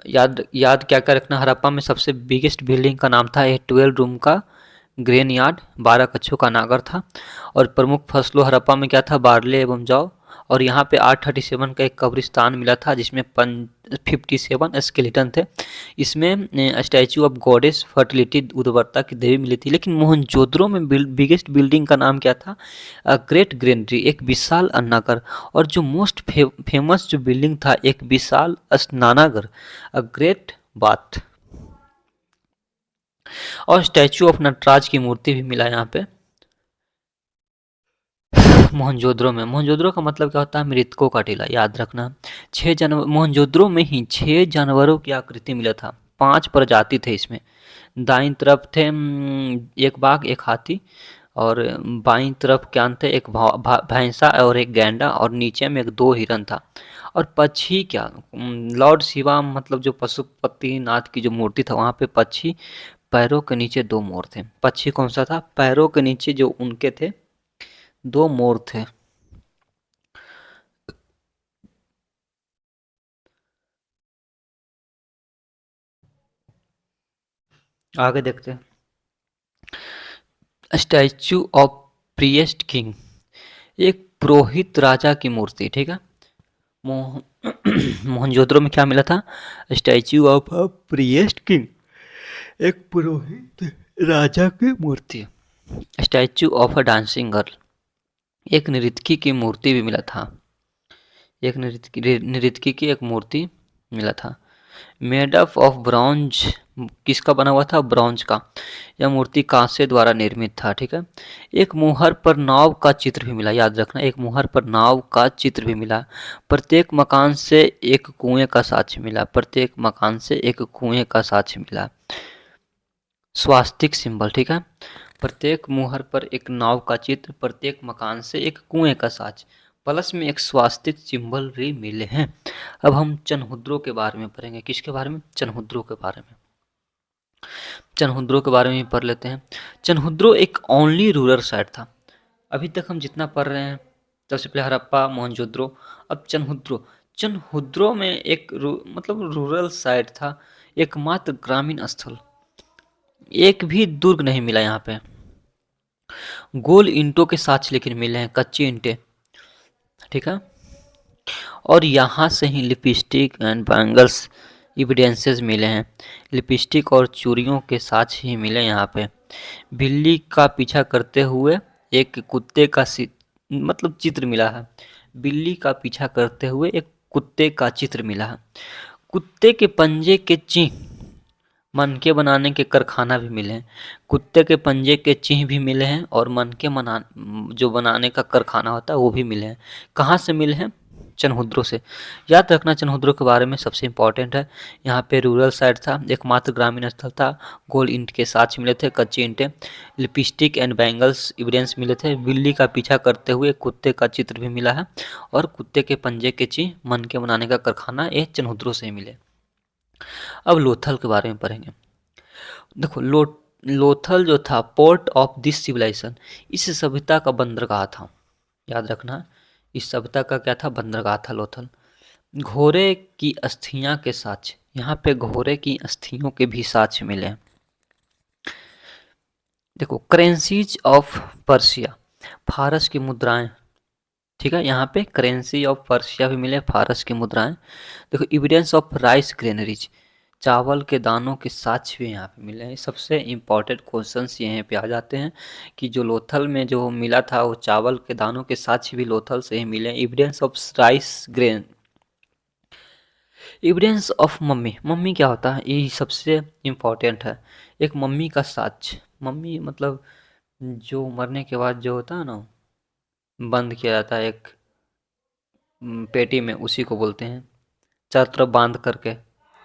याद क्या क्या रखना? हड़प्पा में सबसे बिगेस्ट बिल्डिंग का नाम था एक 12 रूम का ग्रेन यार्ड, 12 कक्षों का नागर था, और प्रमुख फसलों हड़प्पा में क्या था? बार्ले एवं जौ, और यहाँ पे 837 का एक कब्रिस्तान मिला था जिसमें 57 स्केलेटन थे। इसमें स्टैचू ऑफ गॉडेस फर्टिलिटी उर्वरता की देवी मिली थी। लेकिन मोहनजोदड़ो में बिगेस्ट बिल्डिंग का नाम क्या था? ग्रेट ग्रेनरी, एक विशाल अन्नागर। और जो मोस्ट फेमस जो बिल्डिंग था, एक विशाल स्नानागर, ग्रेट बाथ। और स्टैचू ऑफ नटराज की मूर्ति भी मिला यहाँ पे मोहनजोदड़ो में। मोहनजोदड़ो का मतलब क्या होता है? मृतकों का टीला, याद रखना। मोहनजोदड़ो में ही 6 जानवरों की आकृति मिला था। 5 प्रजाति थे इसमें। दाईं तरफ थे एक बाघ, एक हाथी, और बाईं तरफ क्या थे? एक भैंसा और एक गैंडा, और नीचे में एक 2 हिरन था। और पक्षी क्या? लॉर्ड शिवा मतलब जो पशुपतिनाथ की जो मूर्ति था वहाँ पे पक्षी, पैरों के नीचे 2 मोर थे। पक्षी कौन सा था? पैरों के नीचे जो उनके थे 2 मोर थे। आगे देखते हैं। स्टैचू ऑफ प्रिएस्ट किंग, एक पुरोहित राजा की मूर्ति, ठीक है। मोह मोहनजोदड़ो में क्या मिला था? Statue of a priest king, एक पुरोहित राजा की मूर्ति। Statue of a dancing girl, एक नर्तकी की मूर्ति भी मिला था। एक नर्तकी की एक मूर्ति मिला था। मेड अप ऑफ ब्रॉन्ज, किसका बना हुआ था? ब्रॉन्ज का। यह मूर्ति कांसे द्वारा निर्मित था, ठीक है। एक मुहर पर नाव का चित्र भी मिला, याद रखना। एक मुहर पर नाव का चित्र भी मिला। प्रत्येक मकान से एक कुएं का साक्ष्य मिला। प्रत्येक मकान से एक कुएं का साक्ष्य मिला। स्वास्तिक सिंबल, ठीक है। प्रत्येक मुहर पर एक नाव का चित्र, प्रत्येक मकान से एक कुएं का साक्ष्य, प्लस में एक स्वास्तिक सिंबल भी मिले हैं। अब हम चनहुद्रो के बारे में पढ़ेंगे। किसके बारे में? चनहुद्रो के बारे में। चनहुद्रो के बारे में पढ़ लेते हैं। चनहुद्रो एक ओनली रूरल साइट था। अभी तक हम जितना पढ़ रहे हैं, सबसे पहले हड़प्पा, मोहनजोदड़ो, अब चनहुद्रो। चनहुद्रो में एक मतलब रूरल साइट था, एकमात्र ग्रामीण स्थल। एक भी दुर्ग नहीं मिला यहाँ पे। गोल ईंटों के साक्ष्य लेकिन मिले हैं, कच्ची ईंटें, ठीक है। और यहाँ से ही लिपस्टिक एंड बैंगल्स एविडेंसेस मिले हैं। लिपस्टिक और चूड़ियों के साक्ष्य ही मिले यहाँ पे। बिल्ली का पीछा करते हुए एक कुत्ते का मतलब चित्र मिला है। बिल्ली का पीछा करते हुए एक कुत्ते का चित्र मिला है। कुत्ते के पंजे के चिन्ह मनके बनाने के कारखाना भी मिले हैं। कुत्ते के पंजे के चिन्ह भी मिले हैं और मनके जो बनाने का कारखाना होता है वो भी मिले हैं। कहाँ से मिले हैं? चनहुद्रो से। याद रखना चनहुद्रो के बारे में, सबसे इम्पोर्टेंट है। यहाँ पे रूरल साइड था, एकमात्र ग्रामीण स्थल था। गोल ईंट के साक्ष्य मिले थे, कच्ची ईंटें। लिपस्टिक एंड बैंगल्स एविडेंस मिले थे। बिल्ली का पीछा करते हुए कुत्ते का चित्र भी मिला है। और कुत्ते के पंजे के चिन्ह मनके बनाने का कारखाना ये चनहुद्रो से मिले। अब लोथल के बारे में पढ़ेंगे। देखो लोथल जो था, पोर्ट ऑफ दिस सिविलाइजेशन, इस सभ्यता का बंदरगाह था। याद रखना, इस सभ्यता का क्या था? बंदरगाह था लोथल। घोड़े की अस्थियां के साक्ष्य, यहाँ पे घोड़े की अस्थियों के भी साक्ष्य मिले हैं। देखो करेंसीज ऑफ पर्शिया, फारस की मुद्राएं, ठीक है। यहाँ पे करेंसी ऑफ पर्शिया भी मिले, फारस की मुद्राएं। देखो एविडेंस ऑफ राइस ग्रेनरीज, चावल के दानों के साक्ष्य भी यहाँ पे मिले हैं। सबसे इम्पोर्टेंट क्वेश्चंस यहाँ पे आ जाते हैं कि जो लोथल में जो मिला था वो चावल के दानों के साक्ष्य भी लोथल से ही मिले। Evidence of rice grain. Evidence of mummy, mummy क्या होता है? यही सबसे इम्पोर्टेंट है। एक मम्मी का साक्ष्य, मम्मी मतलब जो मरने के बाद जो होता है ना, बंद किया जाता है एक पेटी में, उसी को बोलते हैं। चारों तरफ बांध करके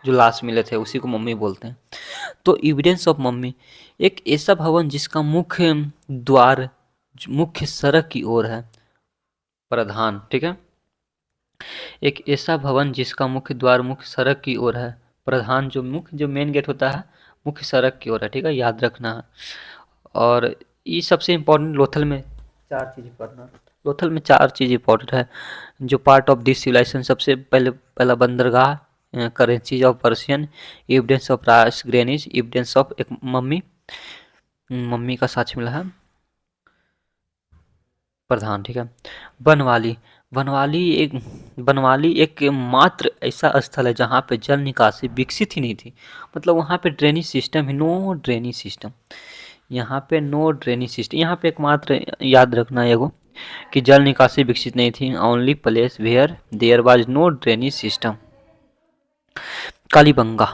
जो लाश मिले थे उसी को मम्मी बोलते हैं। तो एविडेंस ऑफ मम्मी, एक ऐसा भवन जिसका मुख्य द्वार मुख्य सड़क की ओर है, प्रधान, ठीक है। एक ऐसा भवन जिसका मुख्य द्वार मुख्य सड़क की ओर है, प्रधान जो मुख्य जो मेन गेट होता है मुख्य सड़क की ओर है, ठीक है, याद रखना है। और ये सबसे इम्पोर्टेंट लोथल में 4 चीज़ पढ़ना। लोथल में 4 चीज़ इम्पोर्टेंट है जो पार्ट ऑफ दिस सिविलाइजेशन। सबसे पहला बंदरगाह, currencies of Persian, evidence of rice grains, evidence of एक मम्मी, मम्मी का साक्ष्य मिला है, प्रधान, ठीक है। बनवाली, बनवाली एक मात्र ऐसा स्थल है जहाँ पे जल निकासी विकसित ही नहीं थी। मतलब वहाँ पे ड्रेनेज सिस्टम है, नो ड्रेनेज सिस्टम। यहाँ पे नो ड्रेनेज सिस्टम, यहाँ पे एकमात्र याद रखना एगो कि जल निकासी विकसित नहीं थी। Only place where there was no drainage system. Kalibanga,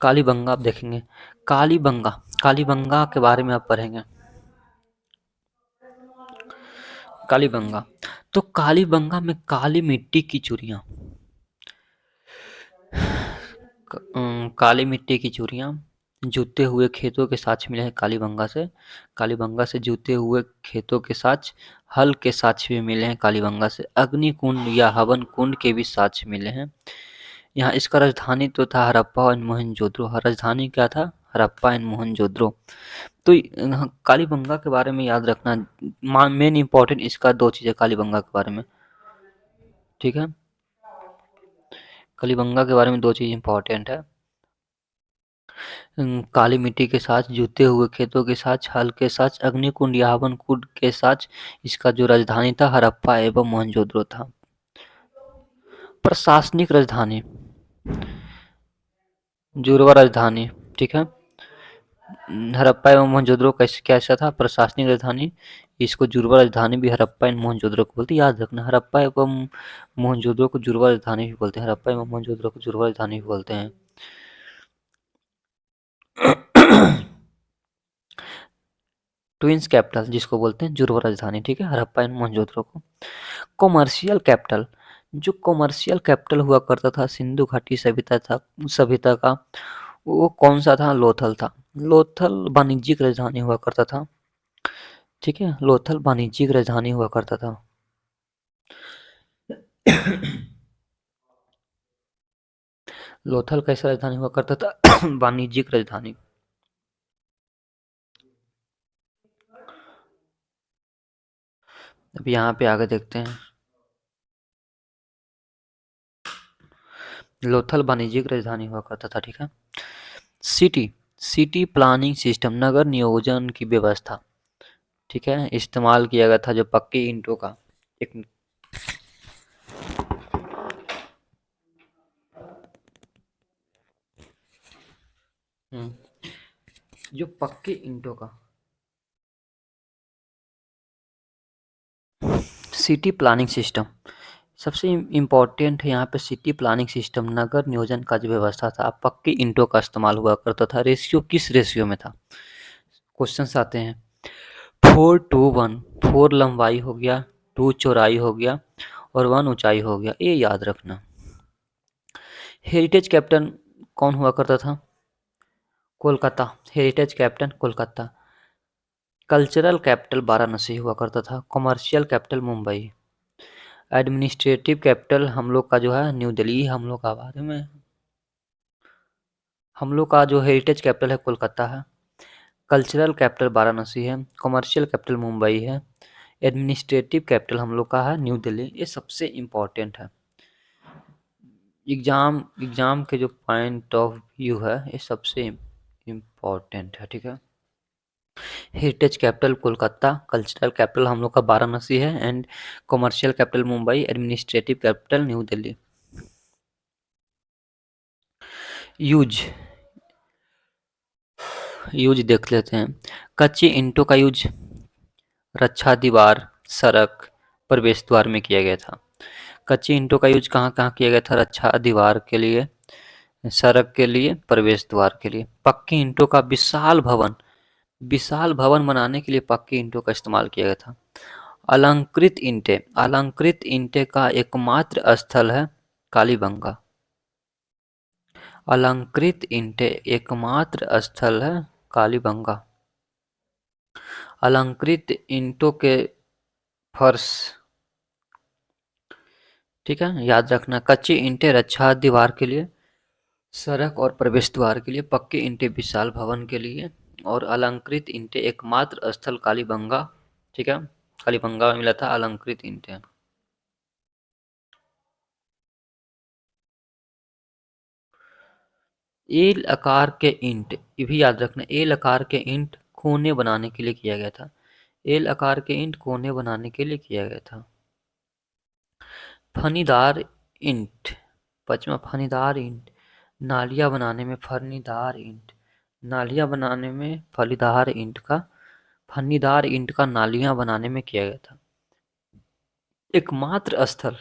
Kalibanga आप देखेंगे। कालीबंगा, कालीबंगा के बारे में आप पढ़ेंगे। कालीबंगा, तो कालीबंगा में काली मिट्टी की चूड़ियाँ, काली मिट्टी की चूड़ियाँ जूते हुए खेतों के साक्ष्य मिले हैं कालीबंगा से। कालीबंगा से जूते हुए खेतों के साक्ष्य, हल के साक्ष्य भी मिले हैं कालीबंगा से। अग्नि कुंड या हवन कुंड के भी साक्ष्य मिले हैं। यहाँ इसका राजधानी तो था हड़प्पा और मोहनजोदड़ो। राजधानी क्या था? हड़प्पा एंड मोहनजोदड़ो। तो कालीबंगा के बारे में याद रखना, मेन इंपॉर्टेंट इसका दो चीज़ें कालीबंगा के बारे में, ठीक है। कालीबंगा के बारे में दो चीज़ इंपॉर्टेंट है। काली मिट्टी के साथ, जूते हुए खेतों के साथ, हल के साथ, अग्निकुंड या हवन कुंड के साथ इसका जो राजधानी था हड़प्पा एवं मोहनजोदड़ो था। प्रशासनिक राजधानी, जुड़वा राजधानी, ठीक है। हड़प्पा एवं मोहनजोदड़ो कैसा था? प्रशासनिक राजधानी। इसको जुड़वा राजधानी भी हड़प्पा एवं मोहनजोदड़ो को बोलते हैं, याद रखना। हड़प्पा एवं मोहनजोदड़ो को जुड़वा राजधानी भी बोलते हैं। हड़प्पा एवं मोहनजोदड़ो को जुड़वा राजधानी भी बोलते हैं। ट्विंस कैपिटल जिसको बोलते हैं, जुड़वा राजधानी, ठीक है, हड़प्पा एंड मोहनजोदड़ो को। कॉमर्शियल कैपिटल, जो कॉमर्शियल कैपिटल हुआ करता था सिंधु घाटी सभ्यता का, वो कौन सा था? लोथल था। लोथल वाणिज्यिक राजधानी हुआ करता था, ठीक है। लोथल वाणिज्यिक राजधानी हुआ करता था। लोथल कैसा राजधानी हुआ करता था? वाणिज्यिक राजधानी। अब यहाँ पे आगे देखते हैं। लोथल वाणिज्यिक राजधानी हुआ करता था, ठीक है। सिटी, सिटी प्लानिंग सिस्टम, नगर नियोजन की व्यवस्था, ठीक है, इस्तेमाल किया गया था जो पक्की ईंटों का एक जो पक्की ईंटों का सिटी प्लानिंग सिस्टम सबसे इम्पोर्टेंट है यहाँ पे। सिटी प्लानिंग सिस्टम, नगर नियोजन का जो व्यवस्था था, पक्की ईंटों का इस्तेमाल हुआ करता था। रेशियो किस रेशियो में था? क्वेश्चंस आते हैं। 4:1, 4 लंबाई हो गया, 2 चौड़ाई हो गया और 1 ऊंचाई हो गया, ये याद रखना। हेरिटेज कैपिटल कौन हुआ करता था? Kolkata. Heritage capital Kolkata. Cultural capital Varanasi हुआ करता था। Commercial capital Mumbai. Administrative capital हम लोग का जो है न्यू दिल्ली। हम लोग का बारे में, हम लोग का जो हेरिटेज कैपिटल है कोलकाता है। कल्चरल कैपिटल वाराणसी है। कॉमर्शियल कैपिटल मुंबई है। एडमिनिस्ट्रेटिव कैपिटल हम लोग का है न्यू दिल्ली। ये सबसे इम्पोर्टेंट है। एग्जाम के जो पॉइंट ऑफ व्यू है, ये सबसे इम्पोर्टेंट है, ठीक है। Heritage capital Kolkata, cultural capital हम लोग का वाराणसी है, and commercial capital Mumbai, administrative capital new Delhi. Use, use देख लेते हैं। कच्ची ईंटों का यूज रक्षा दीवार, सड़क, प्रवेश द्वार में किया गया था। कच्ची ईंटों का यूज कहाँ कहाँ किया गया था? रक्षा दीवार के लिए, सड़क के लिए, प्रवेश द्वार के लिए। पक्की ईंटों का विशाल भवन बनाने के लिए पक्की ईंटों का इस्तेमाल किया गया था। अलंकृत ईंटें, अलंकृत ईंटें का एकमात्र स्थल है कालीबंगा। अलंकृत ईंटें एकमात्र स्थल है कालीबंगा। अलंकृत ईंटों के फर्श, ठीक है, याद रखना। कच्ची ईंटें रक्षा दीवार के लिए, सड़क और प्रवेश द्वार के लिए, पक्की ईंटें विशाल भवन के लिए, और अलंकृत ईंटें एकमात्र स्थल कालीबंगा, ठीक है। कालीबंगा में मिला था अलंकृत ईंटें। एल आकार के ईंट, ये भी याद रखना। एल आकार के ईंट खूने बनाने के लिए किया गया था। एल आकार के ईंट कोने बनाने के लिए किया गया था। फनीदार ईंट, पचमा फनीदार ईंट, नालियाँ बनाने में फनीदार ईंट, नालियाँ बनाने में फनीदार ईंट का नालियाँ बनाने में किया गया था। एकमात्र स्थल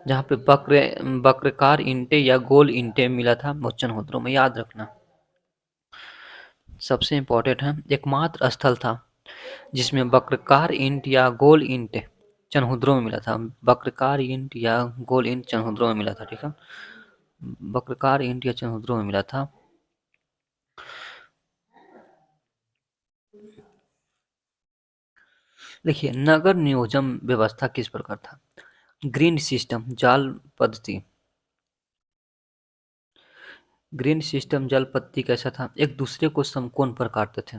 जहाँ पे वक्राकार ईंटें या गोल ईंटें मिला था वो चनहौदरों में, याद रखना सबसे इम्पोर्टेंट है। एकमात्र स्थल था जिसमें वक्राकार ईंट या गोल ईंट चनहौदरों में मिला था। वक्राकार ईंट या गोल ईंट चनहौदरों में मिला था, ठीक है। वक्राकार ईंट या चनहौदरों में मिला था। देखिए, नगर नियोजन व्यवस्था किस प्रकार था। ग्रीन सिस्टम, जाल पद्धति। ग्रीन सिस्टम जल पद्धति कैसा था, एक दूसरे को समकोण पर काटते थे।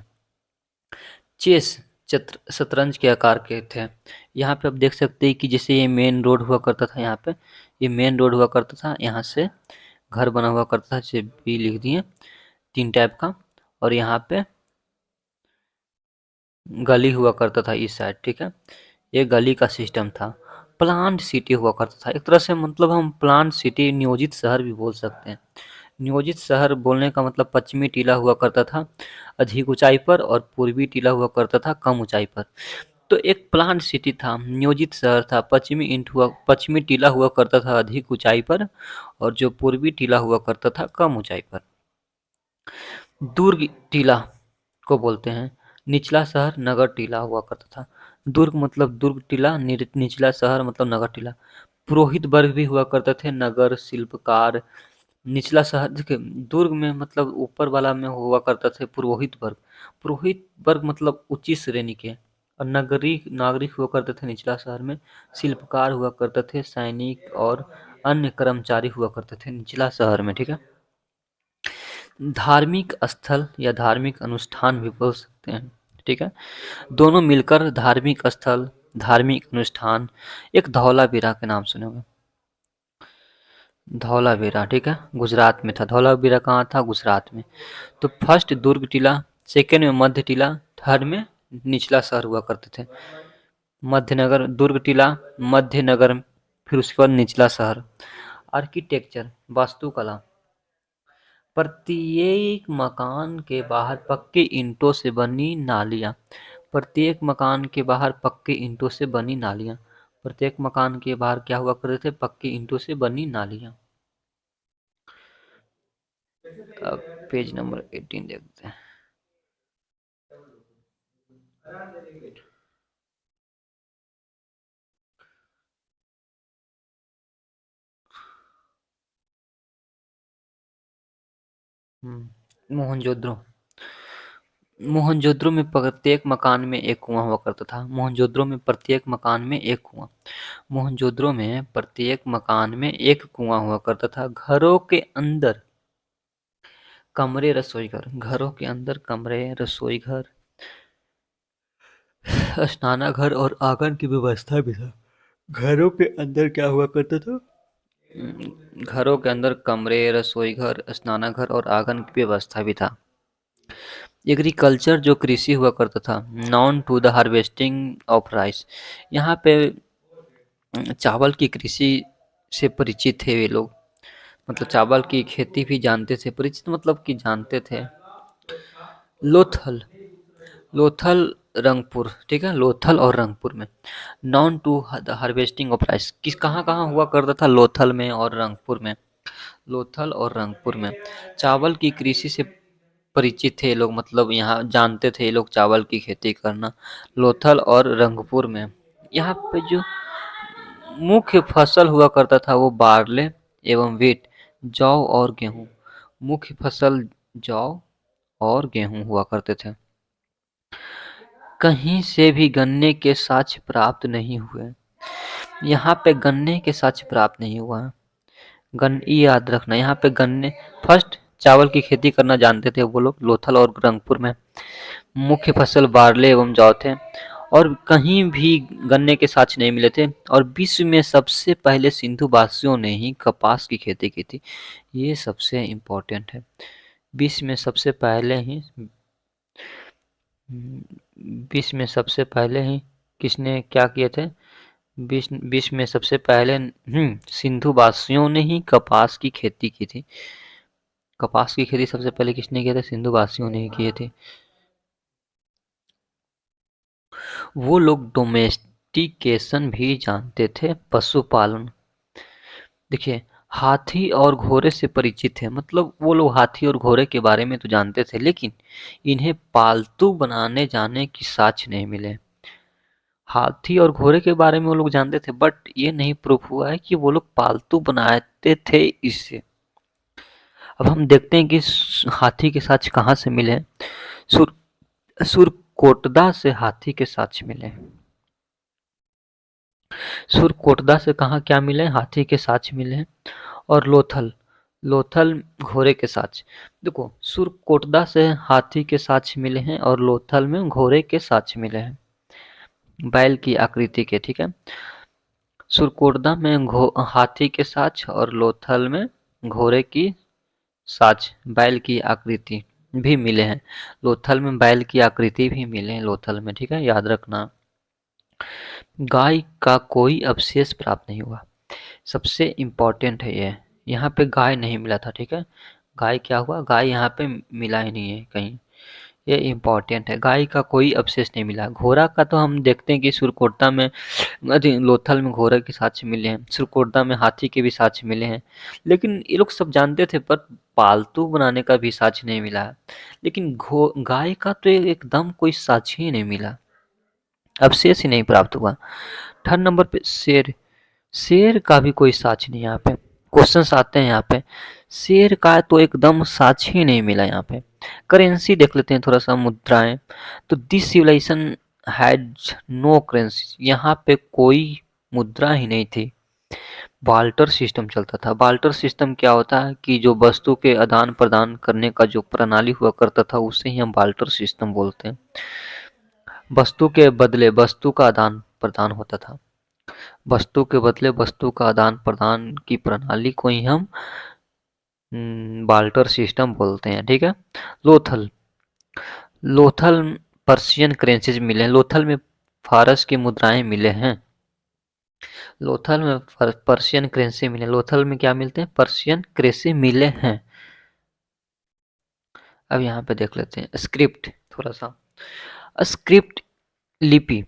चेस, शतरंज के आकार के थे। यहाँ पे आप देख सकते हैं कि जैसे ये मेन रोड हुआ करता था, यहाँ पे ये मेन रोड हुआ करता था, यहाँ से घर बना हुआ करता था, जैसे भी लिख दिए 3 टाइप का, और यहाँ पे गली हुआ करता था इस साइड, ठीक है। ये गली का सिस्टम था। प्लांट सिटी हुआ करता था, एक तरह से मतलब हम प्लांट सिटी, नियोजित शहर भी बोल सकते हैं। नियोजित शहर बोलने का मतलब पश्चिमी टीला हुआ करता था अधिक ऊंचाई पर, और पूर्वी टीला हुआ करता था कम ऊंचाई पर। तो एक प्लांट सिटी था, नियोजित शहर था, पश्चिमी टीला हुआ करता था अधिक ऊंचाई पर, और जो पूर्वी टीला हुआ करता था कम ऊंचाई पर। दुर्ग टीला को बोलते हैं निचला शहर, नगर टीला हुआ करता था। दुर्ग मतलब दुर्ग टीला, निचला शहर मतलब नगर टीला। पुरोहित वर्ग भी हुआ करते थे, नगर, शिल्पकार। निचला शहर देखिए, दुर्ग में मतलब ऊपर वाला में हुआ करता थे पुरोहित वर्ग। पुरोहित वर्ग मतलब उच्च श्रेणी के, और नागरिक हुआ करते थे निचला शहर में। शिल्पकार हुआ करते थे, सैनिक और अन्य कर्मचारी हुआ करते थे निचला शहर में, ठीक है। धार्मिक स्थल या धार्मिक अनुष्ठान भी बोल सकते हैं, ठीक है। दोनों मिलकर धार्मिक स्थल, धार्मिक अनुष्ठान। एक धौलावीरा के नाम सुने होंगे, धौलावीरा, ठीक है, गुजरात में था। धौलावीरा कहाँ था, गुजरात में। तो फर्स्ट दुर्ग टीला, सेकेंड में मध्य टीला, थर्ड में निचला शहर हुआ करते थे। मध्यनगर, दुर्ग टीला, मध्य नगर, फिर उसके बाद निचला शहर। आर्किटेक्चर, वास्तुकला। प्रत्येक मकान के बाहर पक्के ईंटों से बनी नालियाँ, प्रत्येक मकान के बाहर पक्के ईंटों से बनी नालियाँ, प्रत्येक मकान के बाहर क्या हुआ करते थे, पक्के ईंटों से बनी नालियाँ। अब पेज नंबर 18 देखते हैं। मोहनजोदड़ो। मोहनजोदड़ो में प्रत्येक मकान में एक कुआं हुआ करता था। मोहनजोदड़ो में प्रत्येक मकान में एक कुआं, मोहनजोदड़ो में प्रत्येक मकान में एक कुआं हुआ करता था। घरों के अंदर कमरे, रसोई घर, घरों के अंदर कमरे, रसोई घर, स्नानाघर और आंगन की व्यवस्था भी था। घरों के अंदर क्या हुआ करता था, घरों के अंदर कमरे, रसोई घर, स्नानाघर और आंगन की व्यवस्था भी था। एग्रीकल्चर जो कृषि हुआ करता था, known to the harvesting of rice. यहाँ पे चावल की कृषि से परिचित थे वे लोग, मतलब चावल की खेती भी जानते थे, परिचित मतलब कि जानते थे। लोथल, लोथल रंगपुर, ठीक है, लोथल और रंगपुर में known to the harvesting of rice किस कहाँ कहाँ हुआ करता था, लोथल में और रंगपुर में। लोथल और रंगपुर में चावल की कृषि से परिचित थे लोग, मतलब यहाँ जानते थे लोग चावल की खेती करना, लोथल और रंगपुर में। यहाँ पे जो मुख्य फसल हुआ करता था वो बार्ले एवं वीट, जौ और गेहूं। मुख्य फसल जौ और गेहूं हुआ करते थे। कहीं से भी गन्ने के साक्ष्य प्राप्त नहीं हुए। यहाँ पे गन्ने के साक्ष्य प्राप्त नहीं हुआ है। ये याद रखना, यहाँ पे गन्ने, फर्स्ट चावल की खेती करना जानते थे वो लोग लोथल और रंगपुर में। मुख्य फसल बार्ले एवं जौ थे, और कहीं भी गन्ने के साक्ष्य नहीं मिले थे। और विश्व में सबसे पहले सिंधु वासियों ने ही कपास की खेती की थी। ये सबसे इम्पोर्टेंट है, विश्व में सबसे पहले ही विश्व में सबसे पहले ही किसने क्या किए थे? विश्व में सबसे पहले सिंधु वासियों ने ही कपास की खेती की थी। कपास की खेती सबसे पहले किसने किया था? सिंधु वासियों ने ही किए थे। वो लोग डोमेस्टिकेशन भी जानते थे, पशुपालन। देखिए, हाथी और घोड़े से परिचित है, मतलब वो लोग हाथी और घोड़े के बारे में तो जानते थे, लेकिन इन्हें पालतू बनाने जाने की साक्ष्य नहीं मिले। हाथी और घोड़े के बारे में वो लोग जानते थे, बट ये नहीं प्रूफ हुआ है कि वो लोग पालतू बनाते थे इससे। अब हम देखते हैं कि हाथी के साक्ष्य कहाँ से मिले। सुर सुरकोटदा से हाथी के साक्ष्य मिले। सुरकोटदा से कहाँ क्या मिले? हाथी के साक्ष्य मिले। और लोथल लोथल घोड़े के साक्ष्य। देखो, सुरकोटदा से हाथी के साक्ष्य मिले हैं और लोथल में घोड़े के साक्ष्य मिले हैं, बैल की आकृति के। ठीक है, सुरकोटदा में हाथी के साक्ष्य और लोथल में घोड़े की साक्ष्य, बैल की आकृति भी मिले हैं। लोथल में बैल की आकृति भी मिले हैं लोथल में। ठीक है, याद रखना। गाय का कोई अवशेष प्राप्त नहीं हुआ, सबसे इम्पोर्टेंट है ये। यहाँ पे गाय नहीं मिला था। ठीक है, गाय क्या हुआ? गाय यहाँ पे मिला ही नहीं है कहीं, ये इम्पोर्टेंट है। गाय का कोई अवशेष नहीं मिला। घोड़ा का तो हम देखते हैं कि सुरकोटदा में, लोथल में घोड़े के साक्ष्य मिले हैं, सुरकोटदा में हाथी के भी साक्ष्य मिले हैं, लेकिन ये लोग सब जानते थे, पर पालतू बनाने का भी साक्ष्य नहीं मिला। लेकिन गाय का तो एकदम कोई साक्ष्य ही नहीं मिला, अवशेष ही नहीं प्राप्त हुआ। थर्ड नंबर पे शेर। शेर का भी कोई साक्ष्य नहीं। यहाँ पे क्वेश्चंस आते हैं, यहाँ पे शेर का तो एकदम साक्ष्य ही नहीं मिला। यहाँ पे करेंसी देख लेते हैं थोड़ा सा, मुद्राएं। तो this civilization has no currency, यहाँ पे कोई मुद्रा ही नहीं थी। बाल्टर सिस्टम चलता था। बाल्टर सिस्टम क्या होता है कि जो वस्तु के आदान प्रदान करने का जो प्रणाली हुआ करता था, उसे ही हम बाल्टर सिस्टम बोलते हैं। वस्तु के बदले वस्तु का आदान प्रदान होता था। वस्तु के बदले वस्तु का आदान प्रदान की प्रणाली को ही हम बाल्टर सिस्टम बोलते हैं। ठीक है, लोथल। लोथल पर्शियन करेंसीज मिले हैं। लोथल में फारस की मुद्राएं मिले हैं। लोथल में पर्शियन करेंसी मिले। लोथल में क्या मिलते हैं? पर्शियन करेंसी मिले हैं। अब यहाँ पे देख लेते हैं स्क्रिप्ट थोड़ा सा। स्क्रिप्ट लिपि।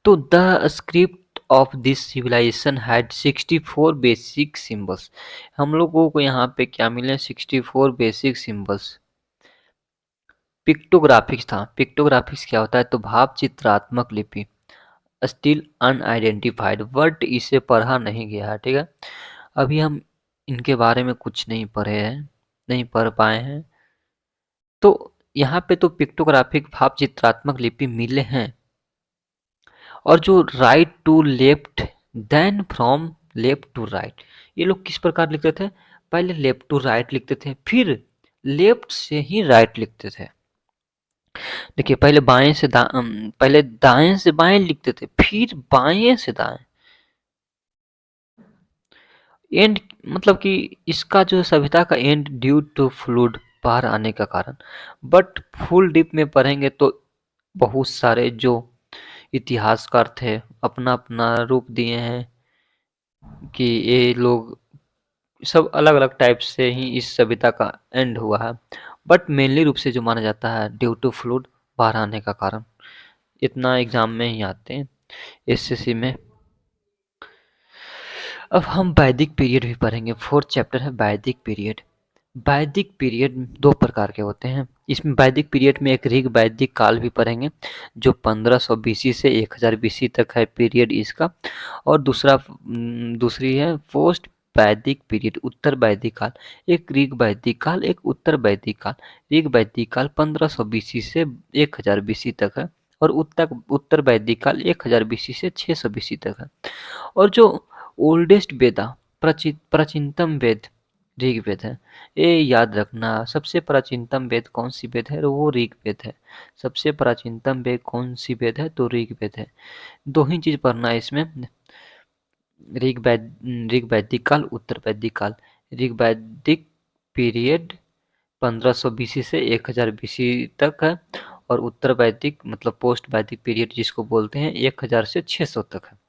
तो the script of this civilization had 64 basic symbols. हम लोगों को यहाँ पे क्या मिले? 64 बेसिक सिंबल्स। पिक्टोग्राफिक्स था। पिक्टोग्राफिक्स क्या होता है? तो भाव चित्रात्मक लिपि। स्टिल अनआइडेंटिफाइड, वर्ड इसे पढ़ा नहीं गया है। ठीक है, अभी हम इनके बारे में कुछ नहीं पढ़े हैं, नहीं पढ़ पाए हैं। तो यहाँ पे तो पिक्टोग्राफिक भाव चित्रात्मक लिपि मिले हैं। और जो right to left, then from left to right, ये लोग किस प्रकार लिखते थे? पहले लेफ्ट टू राइट लिखते थे, फिर लेफ्ट से ही राइट लिखते थे। देखिए, पहले दाएं से बाएं लिखते थे, फिर बाएं से दाएं। एंड मतलब कि इसका जो सभ्यता का एंड ड्यू टू फ्लूड, बाहर आने का कारण। बट फुल डीप में पढ़ेंगे तो बहुत सारे जो इतिहासकार थे अपना अपना रूप दिए हैं कि ये लोग सब अलग अलग टाइप से ही इस सभ्यता का एंड हुआ है। बट मेनली रूप से जो माना जाता है ड्यू टू फ्लूड, बाहर आने का कारण। इतना एग्जाम में ही आते हैं, एसएससी में। अब हम वैदिक पीरियड भी पढ़ेंगे। फोर्थ चैप्टर है वैदिक पीरियड। वैदिक पीरियड दो प्रकार के होते हैं। इसमें वैदिक पीरियड में एक ऋग वैदिक काल भी पढ़ेंगे, जो 1500 बीसी से 1000 बीसी तक है पीरियड इसका। और दूसरी है पोस्ट वैदिक पीरियड, उत्तर वैदिक काल। एक ऋग वैदिक काल, एक उत्तर वैदिक काल। ऋग वैदिक काल 1500 बीसी से 1000 बीसी तक है, और उत्तर वैदिक काल 1000 बीसी से 600 बीसी तक है। और जो ओल्डेस्ट वेदा, प्राचीनतम वेद ऋग्वेद है। ये याद रखना, सबसे प्राचीनतम वेद कौन सी वेद है? वो ऋग्वेद है। सबसे प्राचीनतम वेद कौन सी वेद है? तो ऋग्वेद है। दो ही चीज पढ़ना है इसमें, ऋग वैदिक काल, उत्तर वैदिक काल। ऋग वैदिक पीरियड 1500 बीसी से 1000 बीसी तक है, और उत्तर वैदिक मतलब पोस्ट वैदिक पीरियड जिसको बोलते हैं 1000 से 600 तक है।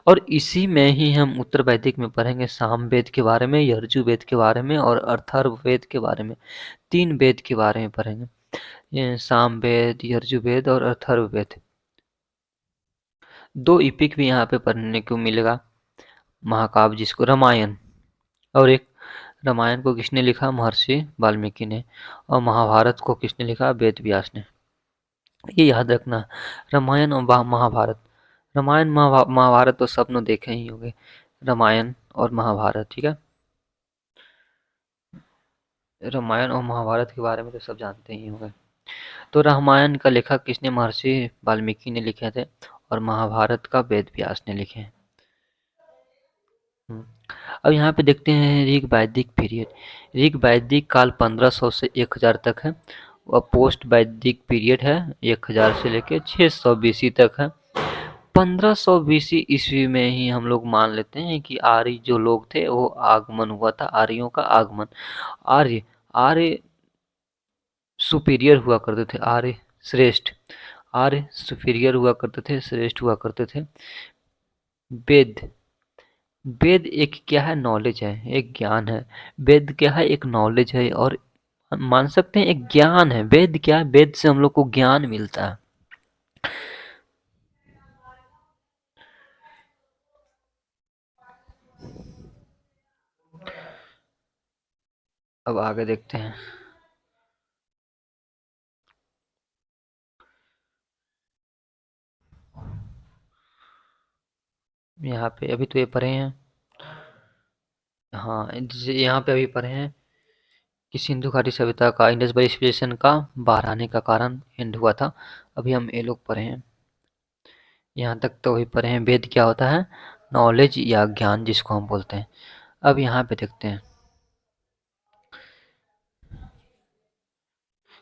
और इसी में ही हम उत्तर वैदिक में पढ़ेंगे सामवेद के बारे में, यजुर्वेद के बारे में और अथर्ववेद के बारे में। 3 वेद के बारे में पढ़ेंगे, ये सामवेद, यजुर्वेद और अथर्ववेद। 2 इपिक भी यहाँ पे पढ़ने को मिलेगा, महाकाव्य जिसको रामायण, और एक रामायण को किसने लिखा? महर्षि वाल्मीकि ने। और महाभारत को किसने लिखा? वेद व्यास ने। ये याद रखना, रामायण और महाभारत। रामायण महाभारत तो सब ने देखे ही होंगे, रामायण और महाभारत, ठीक है। रामायण और महाभारत के बारे में तो सब जानते ही होंगे। तो रामायण का लेखक किसने? महर्षि वाल्मीकि ने लिखे थे, और महाभारत का वेद व्यास ने लिखे हैं। अब यहाँ पे देखते हैं ऋग वैदिक पीरियड। ऋग वैदिक काल 1500 से 1000 तक है, और पोस्ट वैदिक पीरियड है 1000 से लेके 600 बीसी तक है। 1500 बीसी ईस्वी में ही हम लोग मान लेते हैं कि आर्य जो लोग थे वो आगमन हुआ था, आर्यों का आगमन। आर्य आर्य सुपीरियर हुआ करते थे, आर्य श्रेष्ठ, आर्य सुपीरियर हुआ करते थे, श्रेष्ठ हुआ करते थे। वेद वेद एक क्या है? नॉलेज है, एक ज्ञान है। वेद क्या है? एक नॉलेज है, और मान सकते हैं एक ज्ञान है। वेद क्या है? वेद से हम लोग को ज्ञान मिलता है। अब आगे देखते हैं। यहाँ पे अभी तो ये पढ़े हैं, हाँ जैसे यहाँ पे अभी पढ़े हैं कि सिंधु घाटी सभ्यता का इंडस वैली सिविलाइजेशन का बाहर आने का कारण एंड हुआ था। अभी हम ये लोग पढ़े हैं, यहाँ तक तो वही पढ़े हैं। वेद क्या होता है? नॉलेज या ज्ञान जिसको हम बोलते हैं। अब यहाँ पे देखते हैं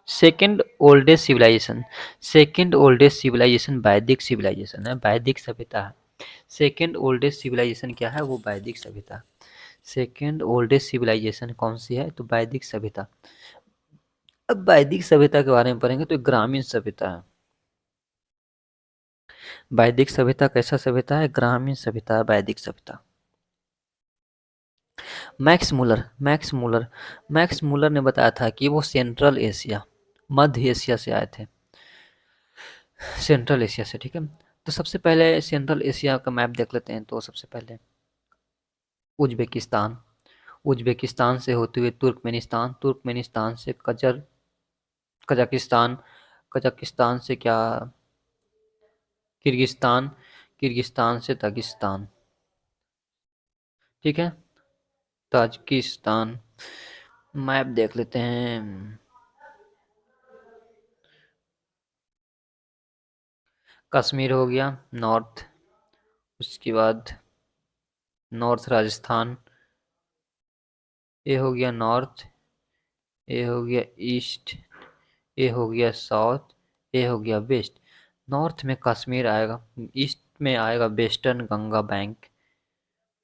second oldest civilization. Second oldest civilization Vedic civilization है, वैदिक सभ्यता है। सेकेंड ओल्डेस्ट सिविलाइजेशन क्या है? वो वैदिक सभ्यता। सेकेंड ओल्डेस्ट सिविलाइजेशन कौन सी है? तो वैदिक सभ्यता। अब वैदिक सभ्यता के बारे में पढ़ेंगे तो ग्रामीण सभ्यता है। वैदिक सभ्यता कैसा सभ्यता है? ग्रामीण सभ्यता, वैदिक सभ्यता। मैक्स मूलर ने बताया था कि वो सेंट्रल एशिया, मध्य एशिया से आए थे, सेंट्रल एशिया से, ठीक है। तो सबसे पहले सेंट्रल एशिया का मैप देख लेते हैं। तो सबसे पहले उज्बेकिस्तान, उज्बेकिस्तान से होते हुए तुर्कमेनिस्तान, तुर्कमेनिस्तान से कजाकिस्तान, कजाकिस्तान से क्या? किर्गिस्तान, किर्गिस्तान से ताजिकिस्तान, ठीक है, ताजिकिस्तान। मैप देख लेते हैं। कश्मीर हो गया नॉर्थ, उसके बाद नॉर्थ राजस्थान, ये हो गया नॉर्थ, ये हो गया ईस्ट, ये हो गया साउथ, ये हो गया वेस्ट। नॉर्थ में कश्मीर आएगा, ईस्ट में आएगा वेस्टर्न गंगा बैंक,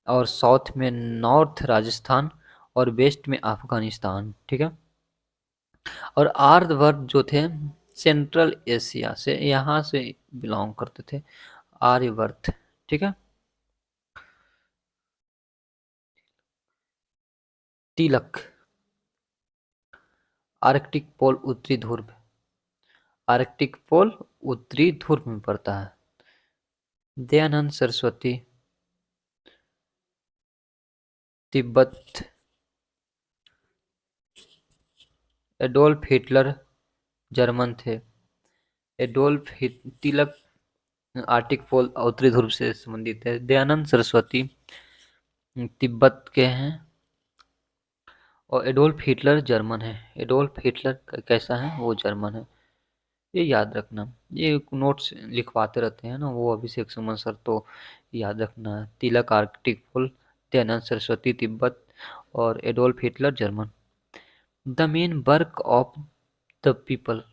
और साउथ में नॉर्थ राजस्थान, और वेस्ट में अफगानिस्तान, ठीक है। और आर्यवर्त जो थे सेंट्रल एशिया से, यहाँ से बिलोंग करते थे, आर्यवर्त, ठीक है। तिलक, आर्कटिक पोल उत्तरी ध्रुव, आर्कटिक पोल उत्तरी ध्रुव में पड़ता है। Dayanand Saraswati Tibet, Adolf Hitler German थे। तिलक आर्टिक पोल उत्तरी ध्रुव से संबंधित है। दयानंद सरस्वती तिब्बत के हैं, और एडोल्फ हिटलर जर्मन है। एडोल्फ हिटलर कैसा है? वो जर्मन है। ये याद रखना, ये नोट्स लिखवाते रहते हैं ना वो अभिषेक सुमन सर, तो याद रखना। तिलक आर्कटिक पोल, दयानंद सरस्वती तिब्बत, और Adolf Hitler German. The main work of the people.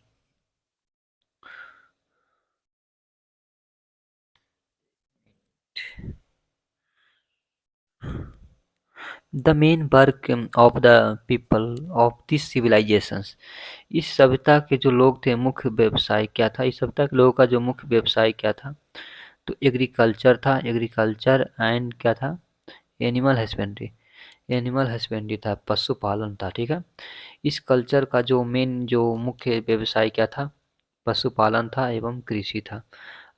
The main work of the people of this civilizations. इस सभ्यता के जो लोग थे मुख्य व्यवसाय क्या था, इस सभ्यता के लोगों का जो मुख्य व्यवसाय क्या था, तो एग्रीकल्चर था, एग्रीकल्चर एंड क्या था, एनिमल हस्बेंड्री, एनिमल हस्बेंड्री था, पशुपालन था। ठीक है, इस कल्चर का जो मेन जो मुख्य व्यवसाय क्या था, पशुपालन था एवं कृषि था।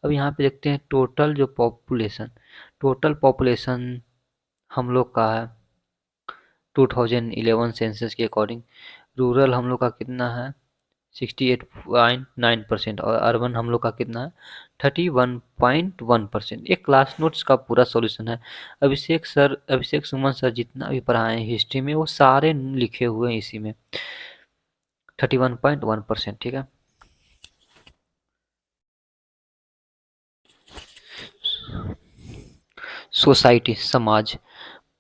अब यहाँ पे देखते हैं टोटल पॉपुलेशन हम लोग का है 2011 सेंसस के अकॉर्डिंग। रूरल हम लोग का कितना है 68.9% और अर्बन हम लोग का कितना है 31.1%। एक क्लास नोट्स का पूरा सॉल्यूशन है। अभिषेक सुमन सर जितना भी पढ़ाए हैं हिस्ट्री में वो सारे लिखे हुए हैं इसी में 31.1%। ठीक है, सोसाइटी समाज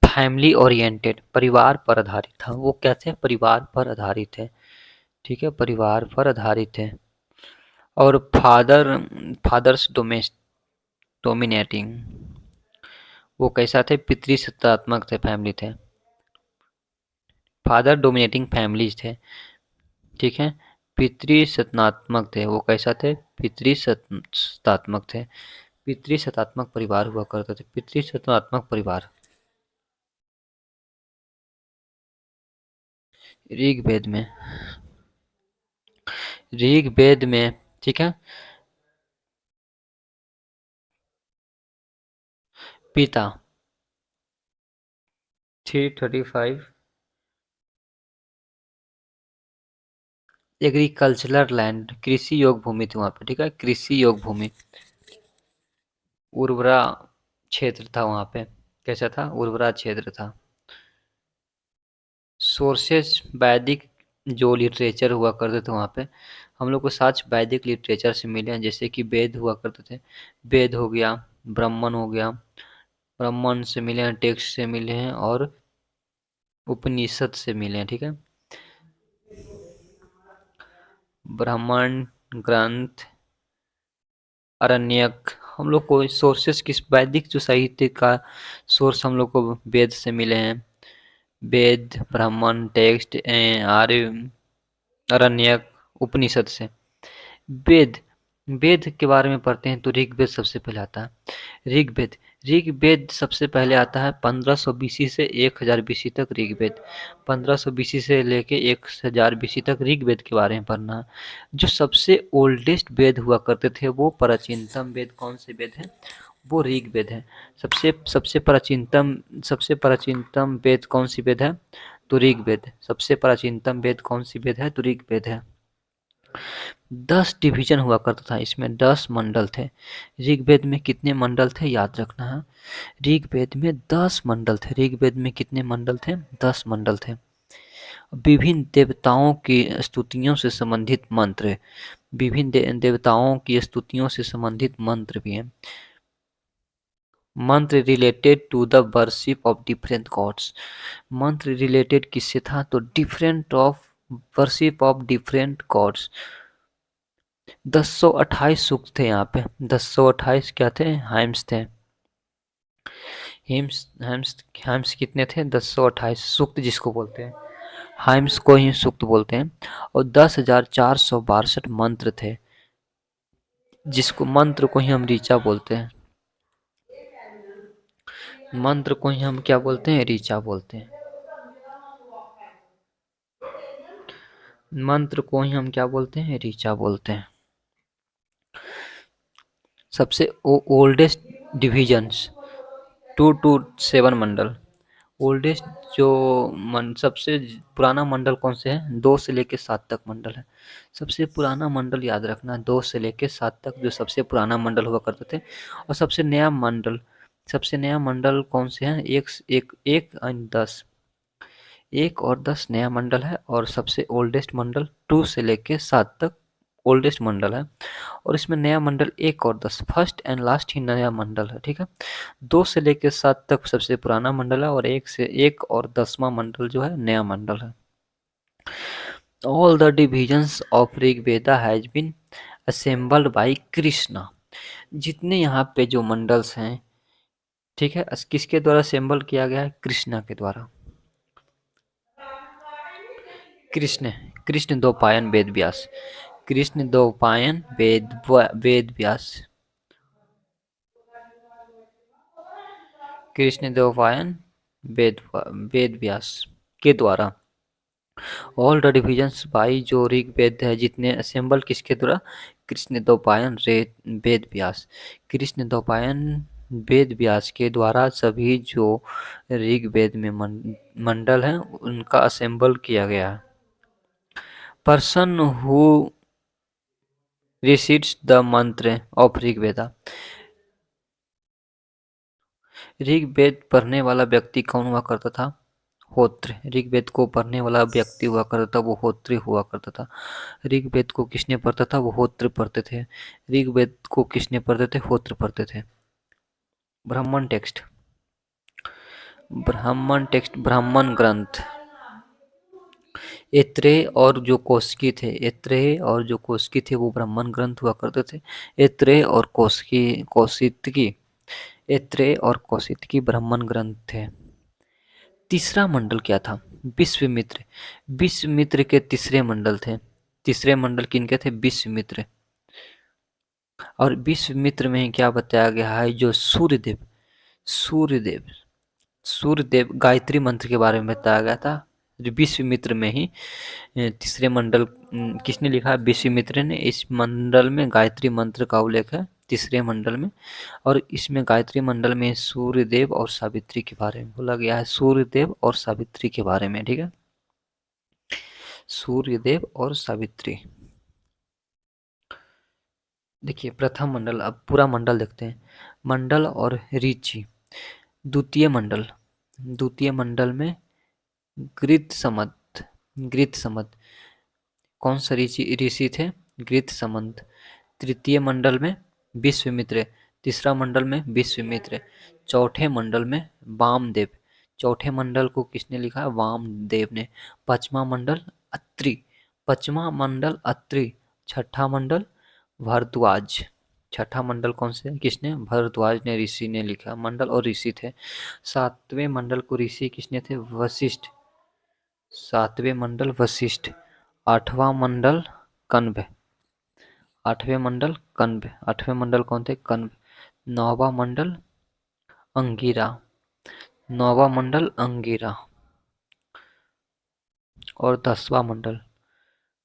फैमिली ओरिएंटेड परिवार पर आधारित था। वो कैसे हैं? परिवार पर आधारित है। ठीक है, परिवार पर आधारित है। और फादर्स डोमिनेटिंग, वो कैसा थे? पितृसत्तात्मक थे, फैमिली थे। फादर डोमिनेटिंग फैमिलीज थे। ठीक है, पितृसत्तात्मक थे, वो कैसा थे? पितृसत्तात्मक थे। पितृसत्तात्मक परिवार हुआ करते थे, पितृसत्तात्मक परिवार। ऋग्वेद में, ऋग्वेद में, ठीक है, पिता 335 एग्रीकल्चरल लैंड, कृषि योग भूमि थी वहाँ पे। ठीक है, कृषि योग भूमि, उर्वरा क्षेत्र था वहाँ पे। कैसा था? उर्वरा क्षेत्र था। सोर्सेज वैदिक जो लिटरेचर हुआ करते थे वहाँ पे, हम लोग को साक्ष्य वैदिक लिटरेचर से मिले हैं, जैसे कि वेद हुआ करते थे। वेद हो गया, ब्राह्मण हो गया, ब्राह्मण से मिले हैं, टेक्स्ट से मिले हैं और उपनिषद से मिले हैं। ठीक है, ब्राह्मण ग्रंथ, अरण्यक, हम लोग को सोर्सेस किस वैदिक जो साहित्य का सोर्स हम लोग को वेद से मिले हैं। वेद, ब्राह्मण, टेक्स्ट, आर्य, अरण्यक, उपनिषद से। वेद, वेद के बारे में पढ़ते हैं तो ऋग्वेद सबसे पहले आता है। ऋग्वेद, ऋग्वेद सबसे पहले आता है 1500 बीसी से 1000 बीसी तक ऋग्वेद। 1500 बीसी से लेके 1000 बीसी तक ऋग्वेद के बारे में पढ़ना है। जो सबसे ओल्डेस्ट वेद हुआ करते थे वो प्राचीनतम वेद कौन से वेद हैं? वो ऋग्वेद है। सबसे प्राचीनतम वेद कौन सी वेद है? तो ऋग्वेद। सबसे प्राचीनतम वेद कौन सी वेद है? तो ऋग्वेद है। 10 डिवीजन हुआ करता था, इसमें 10 मंडल थे। ऋग्वेद में कितने मंडल थे याद रखना है। ऋग्वेद में 10 मंडल थे। ऋग्वेद में कितने मंडल थे? 10 मंडल थे। विभिन्न देवताओं की स्तुतियों से संबंधित मंत्र, विभिन्न देवताओं की स्तुतियों से संबंधित मंत्र भी हैं। Mantra related to the worship of different gods. Mantra related किससे था? तो different of worship of different gods. 1028 सूक्त थे यहाँ पे। 1028 क्या थे? हाइम्स थे। हिम्स हाइम्स हाइम्स कितने थे? 1028 सूक्त जिसको बोलते हैं, हाइम्स को ही सूक्त बोलते हैं। और 10,462 मंत्र थे, जिसको मंत्र को ही हम ऋचा बोलते हैं। मंत्र को ही हम क्या बोलते हैं? ऋचा बोलते हैं। मंत्र को ही हम क्या बोलते हैं? ऋचा बोलते हैं। सबसे oldest divisions 2 to 7 Mandal. Oldest जो सबसे पुराना मंडल कौन से है? 2 से लेके 7 तक मंडल है। सबसे पुराना मंडल याद रखना, 2 से लेके 7 तक जो सबसे पुराना मंडल हुआ करते थे। और सबसे नया मंडल कौन से हैं? एक एक एक and 10, 1 और 10 नया मंडल है। और सबसे ओल्डेस्ट मंडल 2 से लेके 7 तक ओल्डेस्ट मंडल है। और इसमें नया मंडल 1 और 10 फर्स्ट एंड लास्ट ही नया मंडल है। ठीक है, 2 से लेकर 7 तक सबसे पुराना मंडल है और 1 और 10वां मंडल जो है नया मंडल है। All the divisions of Rigveda has been assembled by Krishna. जितने यहाँ पे जो मंडल्स हैं, ठीक है, किसके द्वारा असेंबल किया गया है? कृष्णा के द्वारा। कृष्ण कृष्ण द्वैपायन वेद व्यास। कृष्ण द्वैपायन वेद व्यास। कृष्ण द्वैपायन वेद व्यास के द्वारा। ऑल द डिविजन्स बाई जो ऋग्वेद है जितने असेंबल किसके द्वारा? कृष्ण द्वैपायन वेद व्यास। कृष्ण द्वैपायन वेद व्यास के द्वारा सभी जो ऋग्वेद में मंडल हैं उनका असेंबल किया गया है। Person who receipts the mantra of Rigveda. Rigveda पढ़ने वाला व्यक्ति कौन हुआ करता था? होत्र। ऋग्वेद को पढ़ने वाला व्यक्ति हुआ करता था, वो होत्री हुआ करता था। ऋग्वेद को किसने पढ़ता था? वो होत्र पढ़ते थे। ऋग्वेद को किसने पढ़ते थे? होत्र पढ़ते थे। ब्राह्मण टेक्स्ट। ब्राह्मण टेक्स्ट, ब्राह्मण ग्रंथ। ऐत्रेय और जो कौशिकी थे, ऐत्रेय और जो कौशिकी थे वो ब्राह्मण ग्रंथ हुआ करते थे। ऐत्रेय और कौशिकी ऐत्रेय और कौशिकी ब्राह्मण ग्रंथ थे। तीसरा मंडल क्या था? विश्वामित्र। विश्वामित्र के तीसरे मंडल थे। तीसरे मंडल किनके थे? विश्वामित्र। और विश्वामित्र में क्या बताया गया है? जो सूर्यदेव सूर्यदेव सूर्यदेव गायत्री मंत्र के बारे में बताया गया था। विश्वामित्र में ही तीसरे मंडल किसने लिखा है? विश्वामित्र ने। इस मंडल में गायत्री मंत्र का उल्लेख है तीसरे मंडल में। और इसमें गायत्री मंडल में सूर्यदेव और सावित्री के बारे में बोला गया है। सूर्यदेव और सावित्री के बारे में, ठीक है। सूर्यदेव और सावित्री। देखिए प्रथम मंडल, अब पूरा मंडल देखते हैं। मंडल और ऋचि। द्वितीय मंडल। द्वितीय मंडल में गृत्समंत। गृत्समंत कौन सा ऋषि थे? गृत्समंत। तृतीय मंडल में विश्वामित्र। तीसरा मंडल में विश्वामित्र। चौथे मंडल में वामदेव। चौथे मंडल को किसने लिखा? वामदेव ने। पांचवा मंडल अत्रि। पांचवा मंडल अत्रि। छठा मंडल भारद्वाज। छठा मंडल कौन से? किसने? भारद्वाज ने, ऋषि ने लिखा। मंडल और ऋषि थे। सातवें मंडल को ऋषि किसने थे? वशिष्ठ। सातवें मंडल वशिष्ठ। आठवां मंडल कण्व। आठवें मंडल कण्व। आठवें मंडल कौन थे? कण्व। नौवां मंडल अंगिरा। नौवां मंडल अंगिरा। और 10वां मंडल,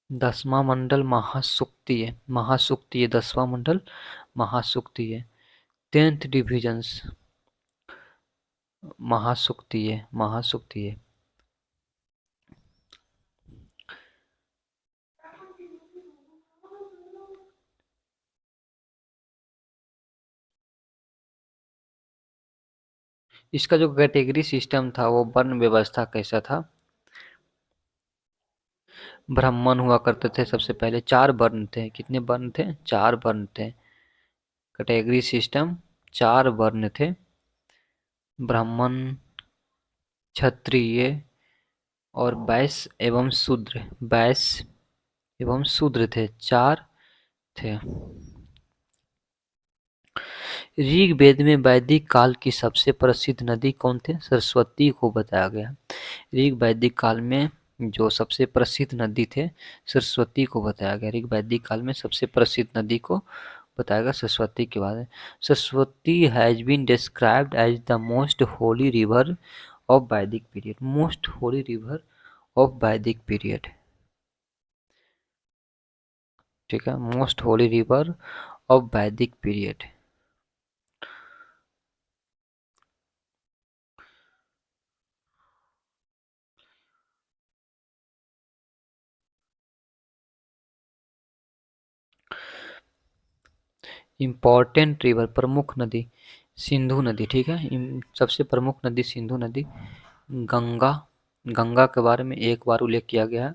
10वां मंडल महासुक्ति है। महासुक्ति है 10वां मंडल, महासुक्ति है। 10th डिविजन्स महासुक्ति है, महासुक्ति है। इसका जो कैटेगरी सिस्टम था वो वर्ण व्यवस्था कैसा था? ब्राह्मण हुआ करते थे सबसे पहले। 4 वर्ण थे। कितने वर्ण थे? 4 वर्ण थे। कैटेगरी सिस्टम 4 वर्ण थे। ब्राह्मण, क्षत्रिय और वैश्य एवं शूद्र। वैश्य एवं शूद्र थे, 4 थे। ऋग्वेद में वैदिक काल की सबसे प्रसिद्ध नदी कौन थे? सरस्वती को बताया गया। ऋग्वैदिक काल में जो सबसे प्रसिद्ध नदी थे सरस्वती को बताया गया। ऋग्वैदिक काल में सबसे प्रसिद्ध नदी को बताया गया सरस्वती के बारे में। Saraswati has been described as the most holy river of Vedic period. Most holy river of Vedic period, ठीक है। Most holy river of Vedic period. Important river, प्रमुख नदी सिंधु नदी, ठीक है। सबसे प्रमुख नदी सिंधु नदी। गंगा, गंगा के बारे में एक बार उल्लेख किया गया है।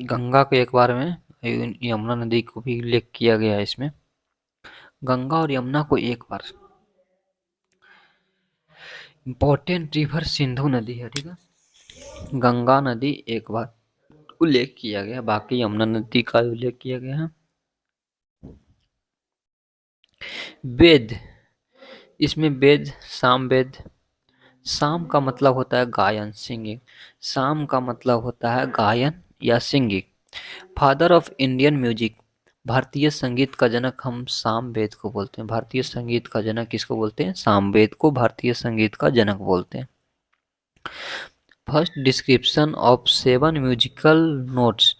गंगा को एक बार में, यमुना नदी को भी उल्लेख किया गया है इसमें। गंगा और यमुना को एक बार। इम्पोर्टेंट रिवर सिंधु नदी है, ठीक है। गंगा नदी एक बार उल्लेख किया गया, बाकी यमुना नदी का उल्लेख किया गया है। वेद, इसमें वेद, सामवेद, साम का मतलब होता है गायन, सिंगिंग। साम का मतलब होता है गायन या singing. Father of Indian music, भारतीय संगीत का जनक हम सामवेद को बोलते हैं। भारतीय संगीत का जनक किसको बोलते हैं? सामवेद को भारतीय संगीत का जनक बोलते हैं। First description of 7 musical notes,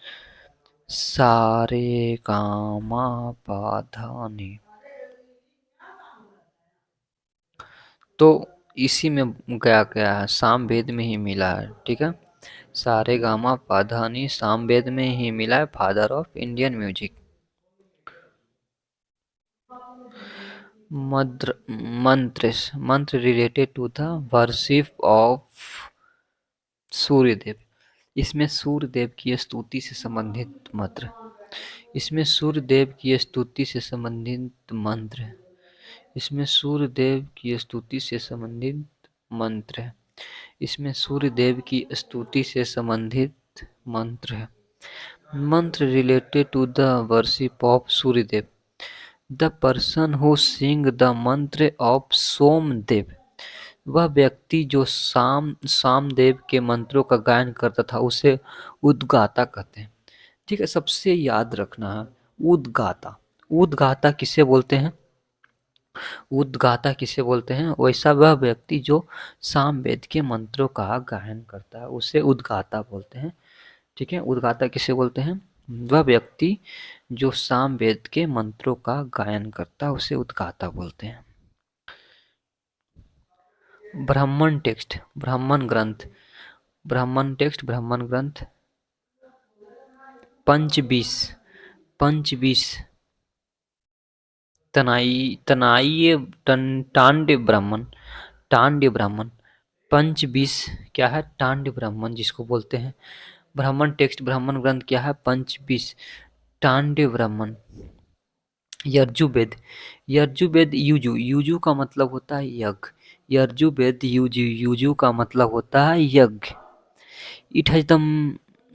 सारे गामा पा धा नी। तो इसी में गया गया है, सामवेद में ही मिला है, ठीक है। सारे गामा पा धा नी सामवेद में ही मिला है, father of Indian music. Mantra mantra related to the worship of Suryadev. इसमें सूर्यदेव की स्तुति से संबंधित मंत्र, इसमें सूर्यदेव की स्तुति से संबंधित मंत्र है, इसमें सूर्यदेव की स्तुति से संबंधित मंत्र है, इसमें सूर्यदेव की स्तुति से संबंधित मंत्र है। Mantra related to the worship of Suryadev, the person who sing the mantra of Somdev, वह व्यक्ति जो सामदेव के मंत्रों का गायन करता था उसे उद्गाता कहते हैं। ठीक है, सबसे याद रखना है उद्गाता। उद्गाता किसे बोलते हैं? उद्गाता किसे बोलते हैं? वैसा वह व्यक्ति जो सामवेद के मंत्रों का गायन करता है उसे उद्गाता बोलते हैं। ठीक है, उद्गाता किसे बोलते हैं? वह व्यक्ति जो सामवेद के मंत्रों का गायन करता है उसे उद्गाता बोलते हैं। ब्राह्मण टेक्स्ट, ब्राह्मण ग्रंथ, ब्राह्मण टेक्स्ट, ब्राह्मण ग्रंथ। पंचबीस, पंचबीस, तनाई टांड्य ब्राह्मण, टांड्य ब्राह्मण। पंचबीस क्या है? टांड्य ब्राह्मण जिसको बोलते हैं। ब्राह्मण टेक्स्ट, ब्राह्मण ग्रंथ क्या है? पंचबीस, टांड्य ब्राह्मण। यजुर्वेद, यजुर्वेद युजु, युजु का मतलब होता है यज्ञ। यजुर्वेद युजु, युजु का मतलब होता है यज्ञ। It has the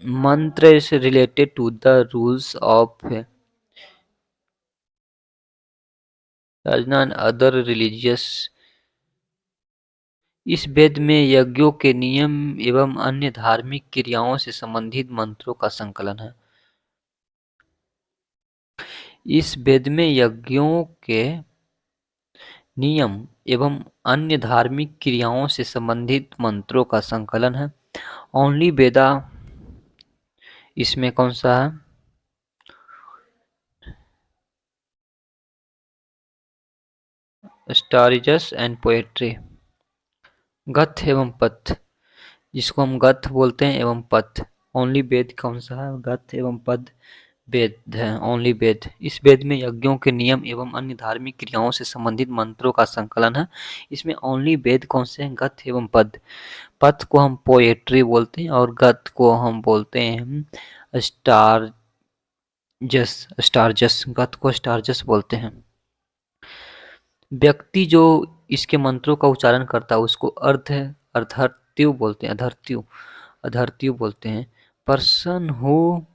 mantra related to the rules of other religious. इस वेद में यज्ञों के नियम एवं अन्य धार्मिक क्रियाओं से संबंधित मंत्रों का संकलन है। इस वेद में यज्ञों के नियम एवं अन्य धार्मिक क्रियाओं से संबंधित मंत्रों का संकलन है। ओनली वेदा, इसमें कौन सा है? स्टारिजस एंड पोएट्री। गथ एवं पथ, जिसको हम गथ बोलते हैं एवं पथ। ओनली वेद कौन सा है? गथ एवं पद वेद है, ओनली वेद। इस वेद में यज्ञों के नियम एवं अन्य धार्मिक क्रियाओं से संबंधित मंत्रों का संकलन है। इसमें ओनली वेद कौन से हैं? गथ एवं पद। पथ को हम पोएट्री बोलते हैं और गथ को हम बोलते हैं स्टारजस, स्टारजस, गथ को स्टारजस बोलते हैं। व्यक्ति जो इसके मंत्रों का उच्चारण करता है उसको अर्धर्त्यु बोलते हैं, अधर्त्यु, अधर्त्यु बोलते हैं। Person who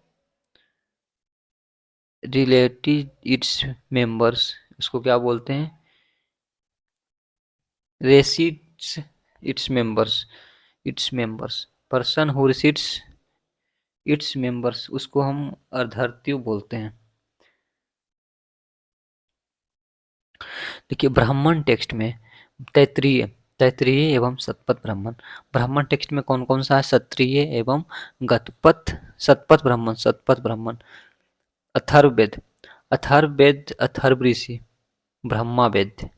related its members, उसको क्या बोलते हैं? Recites its members, its members. Person who recites its members, उसको हम अर्धर्त्यु बोलते हैं। देखिए ब्राह्मण टेक्स्ट में तैत्रीय, तैत्रीय एवं शतपथ ब्राह्मण। ब्राह्मण टेक्स्ट में कौन कौन सा है? क्षत्रिय एवं गतपथ, शतपथ ब्राह्मण, शतपथ ब्राह्मण। अथर्ववेद, अथर्ववेद, अथर्वऋषि, ब्रह्मा वेद।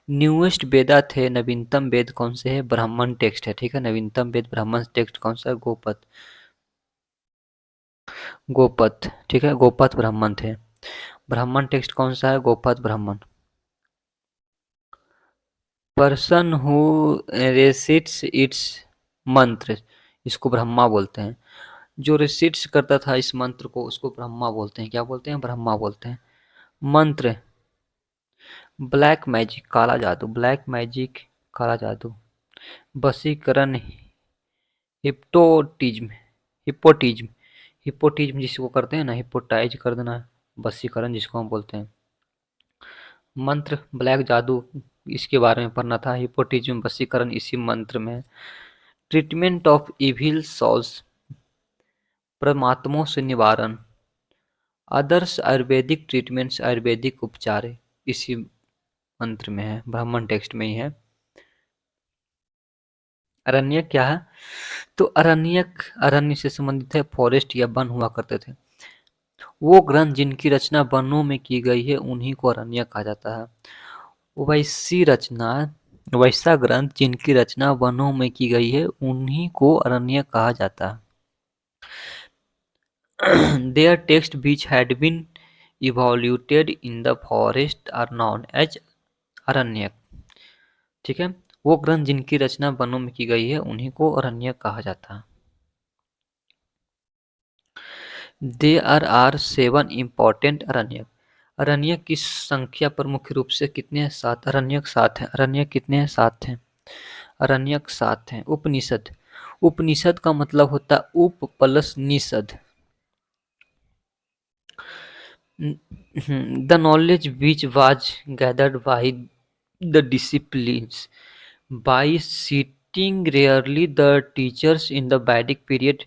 न्यूएस्ट वेदा थे, नवीनतम वेद कौन से है? ब्राह्मण टेक्स्ट है, ठीक है। नवीनतम वेद ब्राह्मण टेक्स्ट कौन सा है? गोपथ, गोपथ, ठीक है, गोपथ ब्राह्मण थे। ब्राह्मण टेक्स्ट कौन सा है? गोपथ ब्राह्मण। पर्सन हु रेसिट्स इट्स मंत्र, इसको ब्रह्मा बोलते हैं। जो रेसिट्स करता था इस मंत्र को उसको ब्रह्मा बोलते हैं। क्या बोलते हैं? ब्रह्मा बोलते हैं। मंत्र, ब्लैक मैजिक, काला जादू, ब्लैक मैजिक, काला जादू। वशीकरण, हिप्टोटिज्म, हिप्पोटिज्म, हिप्पोटिज्म जिसको करते हैं ना, हिप्पोटाइज कर देना, वशीकरण जिसको हम बोलते हैं। मंत्र, ब्लैक जादू, इसके बारे में पढ़ना था। हिप्नोटिज्म वशीकरण इसी मंत्र में। ट्रीटमेंट ऑफ इविल सॉल्स, परमात्माओं से निवारण। आदर्श आयुर्वेदिक ट्रीटमेंट्स, आयुर्वेदिक उपचार इसी मंत्र में है, ब्राह्मण टेक्स्ट में ही है। अरण्यक क्या है? तो अरण्यक अरण्य से संबंधित है, फॉरेस्ट या वन हुआ करते थे। वो ग्रंथ जिनकी रचना वनों में की गई है उन्हीं को अरण्यक कहा जाता है। वैसी रचना वैसा ग्रंथ जिनकी रचना वनों में की गई है उन्हीं को अरण्यक कहा जाता है। Their text which had been evaluated in the forest are known as Aranyak. ठीक है, वो ग्रंथ जिनकी रचना वनों में की गई है उन्हीं को अरण्यक कहा जाता है। There are 7 important Aranyak. Aranyak की संख्या पर मुख्य रूप से कितने हैं? 7 अरण्यक, 7 हैं। अरण्यक कितने हैं? 7 हैं। अरण्यक 7 हैं। उपनिषद, उपनिषद का मतलब होता है उप plus Nishad. The knowledge which was gathered by the disciplines by sitting rarely the teachers in the Vedic period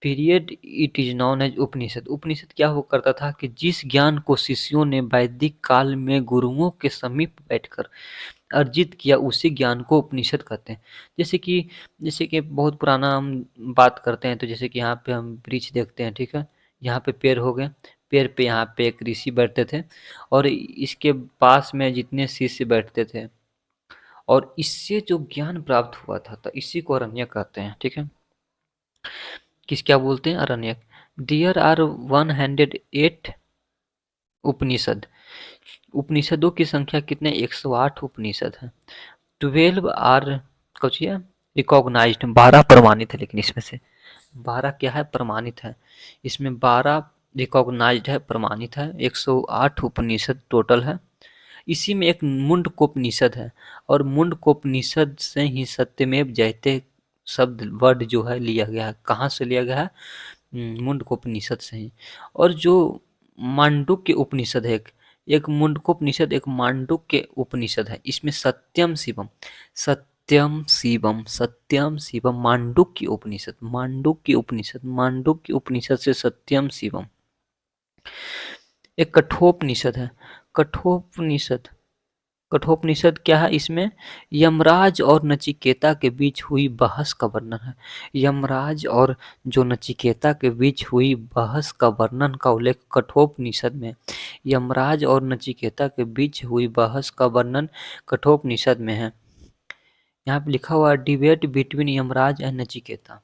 it is known as उपनिषद। उपनिषद क्या हुआ करता था कि जिस ज्ञान को शिष्यों ने वैदिक काल में गुरुओं के समीप बैठकर अर्जित किया उसी ज्ञान को उपनिषद कहते हैं। जैसे कि बहुत पुराना हम बात करते हैं तो जैसे कि यहाँ पे हम वृक्ष देखते हैं, ठीक है, यहाँ पे पेड़ हो गए, पेड़ पे यहाँ पे एक ऋषि बैठते थे और इसके पास में जितने शिष्य बैठते थे और इससे जो ज्ञान प्राप्त हुआ था तो इसी को अरण्यक कहते हैं। ठीक है, क्या बोलते हैं? अरण्यक। देयर आर 108 उपनिषद। उपनिषदों की संख्या कितने? 108 उपनिषद है। 12 आर कुछ रिकॉग्नाइज्ड, 12 प्रमाणित है, लेकिन इसमें से 12 क्या है? प्रमाणित है। इसमें 12 रिकॉग्नाइज्ड है, प्रमाणित है। 108 उपनिषद टोटल है। इसी में एक मुंडकोपनिषद है और मुंडकोपनिषद से ही सत्यमेव जयते शब्द वर्ड जो है लिया गया है। कहाँ से लिया गया है? मुंडकोपनिषद से ही। और जो मांडुक्य उपनिषद है, एक मुंडकोपनिषद, एक मांडुक्य उपनिषद है। इसमें सत्यम शिवम, सत्यम शिवम, सत्यम शिवम, मांडुक्य उपनिषद, मांडुक्य उपनिषद, मांडुक्य उपनिषद से सत्यम शिवम। एक कठोपनिषद है, कठोपनिषद। कठोपनिषद क्या है? इसमें यमराज और नचिकेता के बीच हुई बहस का वर्णन है। यमराज और जो नचिकेता के बीच हुई बहस का वर्णन का उल्लेख कठोपनिषद में। यमराज और नचिकेता के बीच हुई बहस का वर्णन कठोपनिषद में है। यहाँ पे लिखा हुआ debate between Yamraj and Nachiketa.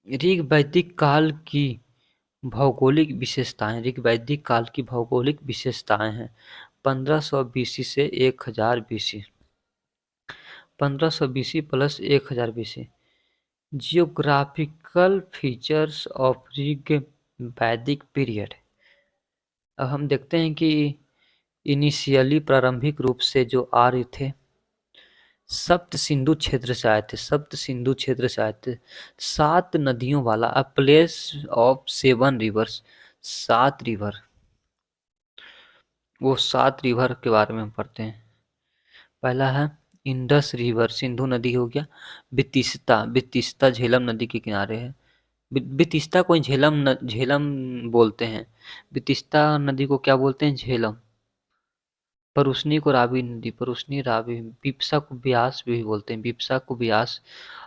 Rig वैदिक काल की भौगोलिक विशेषताएं, ऋग वैदिक काल की भौगोलिक विशेषताएं हैं। 1500 बीसी से 1000 BC, 1500 BC plus 1000 BC. Geographical features of Rig वैदिक पीरियड। अब हम देखते हैं कि इनिशियली प्रारंभिक रूप से जो आर्य थे सप्त सिंधु क्षेत्र से आए थे, सप्त सिंधु क्षेत्र से आए थे। 7 नदियों वाला, a place of 7 reverse, 7 river. वो 7 रिवर के बारे में हम पढ़ते हैं। पहला है इंडस रिवर, सिंधु नदी हो गया। बितिस्ता, बितिस्ता झेलम नदी के किनारे है। बितिस्ता को झेलम बोलते हैं। बितिस्ता नदी को क्या बोलते हैं? झेलम। परुष्णी को रावी नदी, परुष्णी रावी। बिपसा को ब्यास भी बोलते हैं, बिपसा को ब्यास।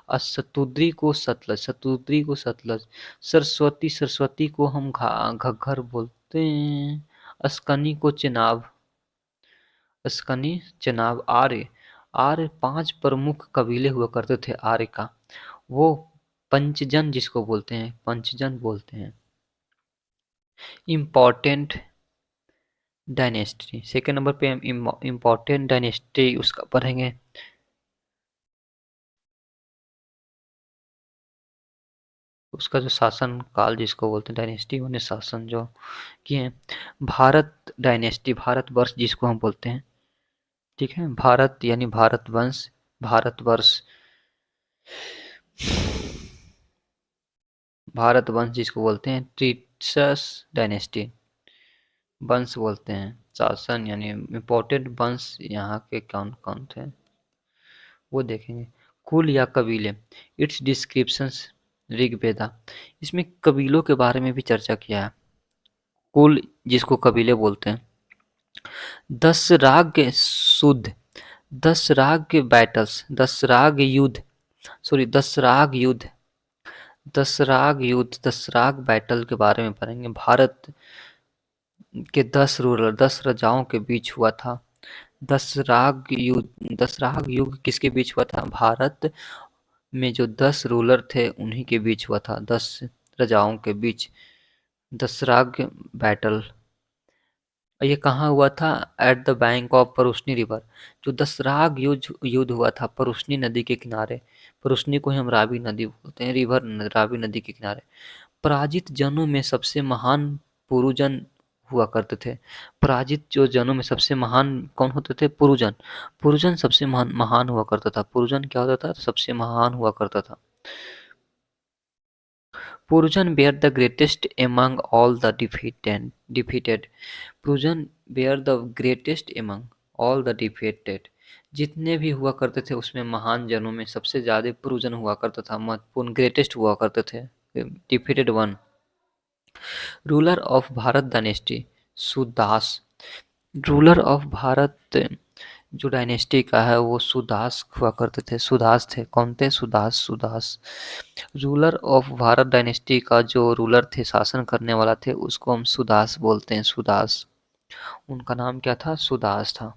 और शतुद्री को सतलज, शतुद्री को सतलज। सरस्वती, सरस्वती को हम घग्गर बोलते हैं। अस्कनी को चेनाब, अस्कनी चेनाब। आर्य, आर्य 5 प्रमुख कबीले हुआ करते थे आर्य का। वो पंचजन जिसको बोलते हैं, पंचजन बोलते हैं। इम्पोर्टेंट डायनेस्टी, सेकेंड नंबर पे हम इम्पोर्टेंट डायनेस्टी उसका पढ़ेंगे। उसका जो शासन काल जिसको बोलते हैं डायनेस्टी, उन्हें शासन जो किए। भारत डायनेस्टी, भारतवर्ष जिसको हम बोलते हैं। ठीक है, भारत यानी भारतवंश, भारतवर्ष, भारतवंश जिसको बोलते हैं। टीटस डायनेस्टी, वंश बोलते हैं। शासन यानी इम्पोर्टेंट वंश यहाँ के कौन कौन थे वो देखेंगे। कुल या कबीले, इट्स डिस्क्रिप्शंस ऋग्वेदा। इसमें कबीलों के बारे में भी चर्चा किया है। कुल जिसको कबीले बोलते हैं। 10 राग शुद्ध, 10 राग बैटल्स, 10 राग युद्ध, सॉरी 10 राग युद्ध, 10 राग युद्ध, 10 राग बैटल के बारे में पढ़ेंगे। भारत के 10 रूलर, 10 राजाओं के बीच हुआ था। 10 राग युद्ध, 10 राग युग किसके बीच हुआ था? भारत में जो 10 रूलर थे उन्हीं के बीच हुआ था, 10 राजाओं के बीच 10 राग बैटल। ये कहाँ हुआ था? At the bank of Parushni river. जो 10 राग युद्ध हुआ था परुष्णी नदी के किनारे। परुष्णी को ही हम रावी नदी बोलते हैं, रिवर रावी नदी के किनारे। पराजित जनों में सबसे महान पुरुजन हुआ करते थे। पराजित जो जनों में सबसे महान कौन होते थे? पुरुजन। पुरुजन सबसे महान महान हुआ करता था। पुरुजन क्या होता था? सबसे महान हुआ करता था। पुरुजन bear the greatest among all the defeated. पुरुजन bear the greatest among all the defeated. जितने भी हुआ करते थे उसमें महान जनों में सबसे ज्यादा पुरुजन हुआ करता था, महत्वपूर्ण ग्रेटेस्ट हुआ करते थे। Defeated one. Ruler of Bharat dynasty Sudas. Ruler of Bharat जो डायनेस्टी का है वो सुदास हुआ करते थे। सुदास थे। कौन थे? Sudas. Sudas ruler of Bharat dynasty का जो रूलर थे, शासन करने वाला थे, उसको हम सुदास बोलते हैं। सुदास। उनका नाम क्या था? सुदास था।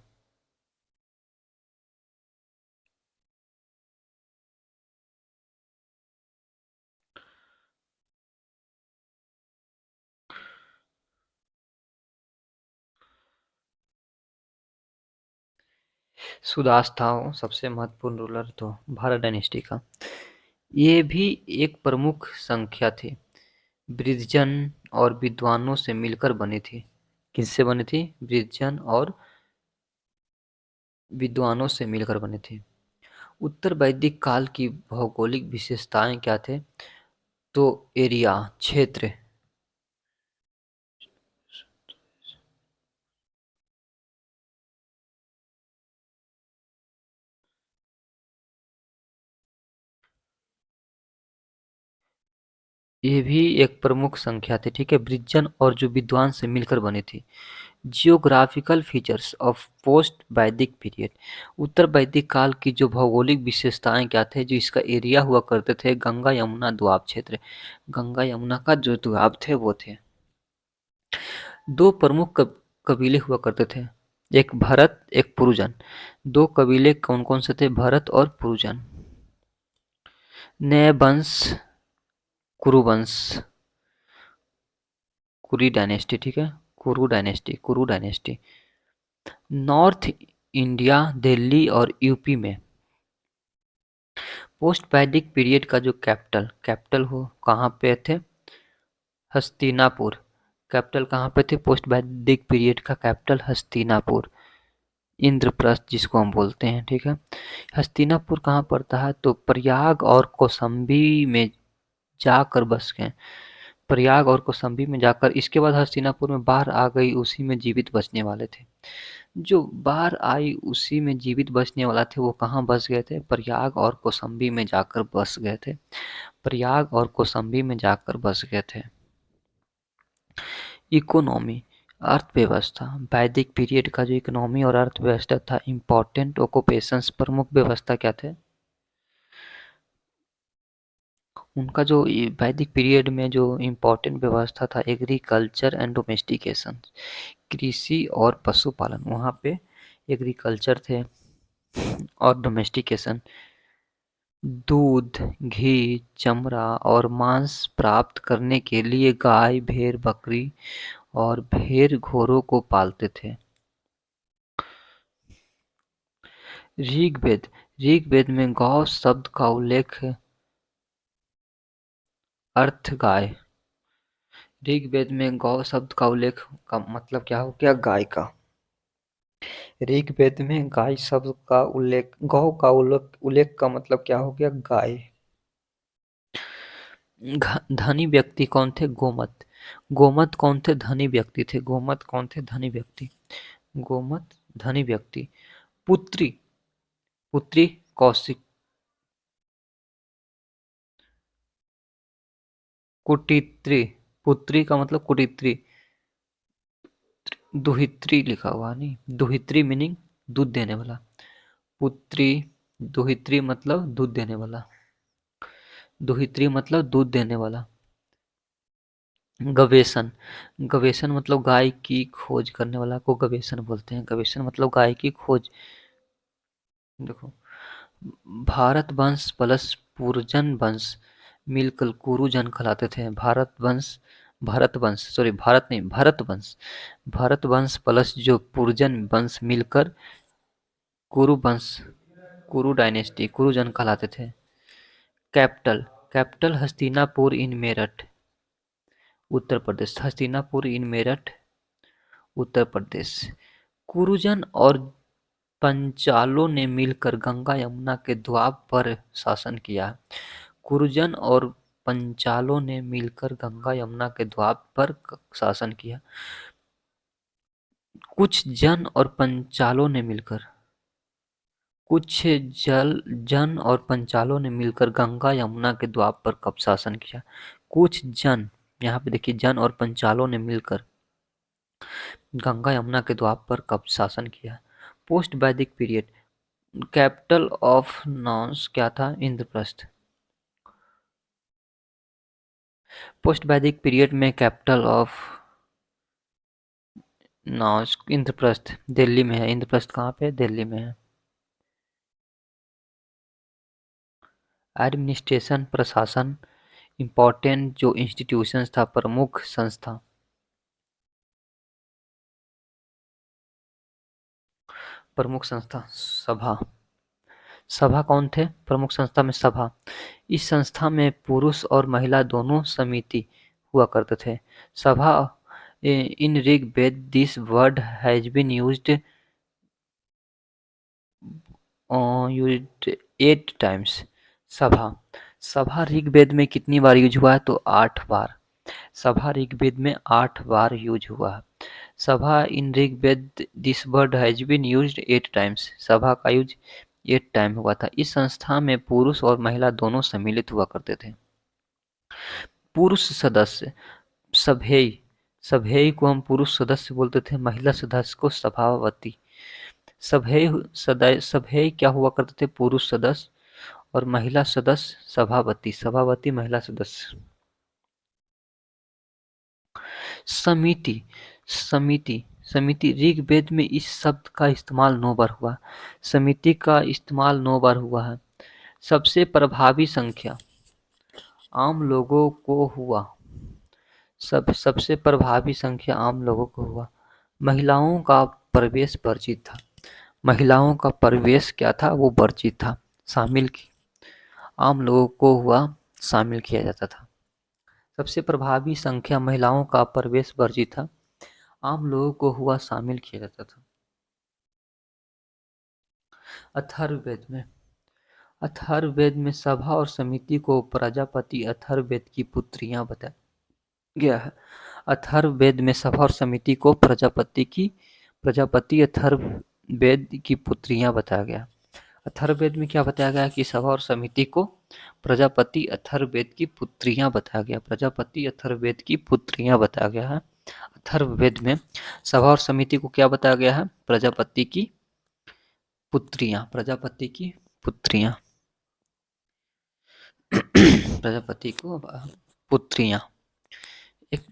सुदास था वो सबसे महत्वपूर्ण रूलर तो भारत डायनेस्टी का। ये भी एक प्रमुख संख्या थी। वृद्धजन और विद्वानों से मिलकर बनी थी। किससे बनी थी? वृद्धजन और विद्वानों से मिलकर बनी थी। उत्तर वैदिक काल की भौगोलिक विशेषताएं क्या थे? तो एरिया, क्षेत्र। ये भी एक प्रमुख संख्या थी, ठीक है। वृद्धजन और जो विद्वान से मिलकर बनी थी। जियोग्राफिकल फीचर्स ऑफ पोस्ट वैदिक पीरियड। उत्तर वैदिक काल की जो भौगोलिक विशेषताएं क्या थे? जो इसका एरिया हुआ करते थे गंगा यमुना दोआब क्षेत्र। गंगा यमुना का जो दोआब थे वो थे। दो प्रमुख कबीले हुआ करते थे, एक भरत एक पुरुजन। दो कबीले कौन कौन से थे? भरत और पुरुजन। नए वंश, कुरुवंश, कुरी डायनेस्टी, ठीक है। कुरु डायनेस्टी, कुरु डायनेस्टी। नॉर्थ इंडिया, दिल्ली और यूपी में पोस्ट वैदिक पीरियड का जो कैपिटल कैपिटल हो कहाँ पे थे? हस्तिनापुर। कैपिटल कहाँ पे थे? पोस्ट वैदिक पीरियड का कैपिटल हस्तिनापुर, इंद्रप्रस्थ जिसको हम बोलते हैं, ठीक है। हस्तिनापुर कहाँ पड़ता है? तो प्रयाग और कौशाम्बी में जाकर बस गए। प्रयाग और कौशाम्बी में जाकर, इसके बाद हस्तिनापुर में बाढ़ आ गई, उसी में जीवित बचने वाले थे। जो बाढ़ आई उसी में जीवित बचने वाला थे वो कहाँ बस गए थे? प्रयाग और कौशाम्बी में जाकर बस गए थे। प्रयाग और कौशाम्बी में जाकर बस गए थे। इकोनॉमी, अर्थव्यवस्था। वैदिक पीरियड का जो इकोनॉमी और अर्थव्यवस्था था, इम्पोर्टेंट ऑक्यूपेशंस, प्रमुख व्यवस्था क्या थे उनका? जो वैदिक पीरियड में जो इम्पोर्टेंट व्यवस्था था, एग्रीकल्चर एंड डोमेस्टिकेशन, कृषि और पशुपालन। वहाँ पे एग्रीकल्चर थे और डोमेस्टिकेशन। दूध, घी, चमड़ा और मांस प्राप्त करने के लिए गाय, भेड़, बकरी और भेड़ घोड़ों को पालते थे। ऋग्वेद, ऋग्वेद में गौ शब्द का उल्लेख अर्थ गाय। ऋग्वेद में गौ शब्द का उल्लेख का मतलब क्या हो गया? गाय का। ऋग्वेद में गाय शब्द का उल्लेख, गौ का उल्लेख का मतलब क्या हो गया? गाय। धनी व्यक्ति कौन थे? गोमत। गोमत कौन थे? धनी व्यक्ति थे। गोमत कौन थे? धनी व्यक्ति। गोमत धनी व्यक्ति। पुत्री, पुत्री कौशिक। कुटित्री, पुत्री का मतलब कुटित्री। दुहित्री लिखा हुआ नहीं, दुहित्री मीनिंग दूध देने वाला। पुत्री, दुहित्री मतलब दूध देने वाला, दुहित्री मतलब दूध देने वाला। गवेषण, गवेषण मतलब गाय की खोज करने वाला को गवेषण बोलते हैं। गवेषण मतलब गाय की खोज। देखो, भारत वंश प्लस पुरजन वंश मिलकर कुरुजन कहलाते थे। भारत वंश, भारत वंश सॉरी भारत नहीं, भारत वंश, भारत वंश प्लस जो पुरजन वंश मिलकर कुरु वंश, कुरु डायनेस्टी, कुरुजन कहलाते थे। कैपिटल, कैपिटल हस्तिनापुर इन मेरठ, उत्तर प्रदेश। हस्तिनापुर इन मेरठ, उत्तर प्रदेश। कुरुजन और पंचालों ने मिलकर गंगा यमुना के द्वाब पर शासन किया। कुरुजन और पंचालों ने मिलकर गंगा यमुना के द्वाब पर शासन किया। कुछ जन और पंचालों ने मिलकर, कुछ जन और पंचालों ने मिलकर गंगा यमुना के द्वाब पर कब शासन किया। कुछ जन, यहाँ पे देखिए जन और पंचालों ने मिलकर गंगा यमुना के द्वाब पर कब शासन किया। पोस्ट वैदिक पीरियड, कैपिटल ऑफ नॉन्स क्या था, इंद्रप्रस्थ। पोस्ट वैदिक पीरियड में कैपिटल ऑफ नॉन्स इंद्रप्रस्थ दिल्ली में है। इंद्रप्रस्थ कहाँ पे, दिल्ली में है। एडमिनिस्ट्रेशन प्रशासन, इम्पोर्टेंट जो इंस्टीट्यूशंस था, प्रमुख संस्था। प्रमुख संस्था सभा, सभा कौन थे प्रमुख संस्था में, सभा। इस संस्था में पुरुष और महिला दोनों समिति हुआ करते थे। Sabha, in Rigveda this word has been used 8 times. Sabha, sabha Rigveda में कितनी बार यूज हुआ है, तो 8 बार। सभा ऋग्वेद में 8 बार यूज हुआ है। Sabha in Rigveda this word has been used 8 times. सभा का यूज 8 टाइम हुआ था। इस संस्था में पुरुष और महिला दोनों सम्मिलित हुआ करते थे। पुरुष सदस्य सभेय, सभेय को हम पुरुष सदस्य बोलते थे, महिला सदस्य को सभावती। सभेय क्या हुआ करते थे, पुरुष सदस्य, और महिला सदस्य सभावती, सभावती महिला सदस्य। समिति, समिति, समिति ऋग्वेद में इस शब्द का इस्तेमाल 9 बार हुआ। समिति का इस्तेमाल 9 बार हुआ है। सबसे प्रभावी संख्या आम लोगों को हुआ, सबसे प्रभावी संख्या आम लोगों को हुआ। महिलाओं का प्रवेश वर्जित था, महिलाओं का प्रवेश क्या था, वो वर्जित था, शामिल की आम लोगों को हुआ, शामिल किया जाता था। सबसे प्रभावी संख्या महिलाओं का प्रवेश वर्जित था, आम लोगों को हुआ, शामिल किया जाता था। अथर्ववेद में, अथर्ववेद में सभा और समिति को प्रजापति अथर्ववेद की पुत्रियां बताया गया है। अथर्ववेद में सभा और समिति को प्रजापति अथर्ववेद की पुत्रियां बताया गया। अथर्ववेद में क्या बताया गया कि सभा और समिति को प्रजापति अथर्ववेद की पुत्रियां बताया गया। प्रजापति अथर्ववेद की पुत्रियां बताया गया है। अथर्ववेद में सभा और समिति को क्या बताया गया है, प्रजापति की पुत्रियां, प्रजापति की पुत्रियां, प्रजापति को पुत्रियां। एक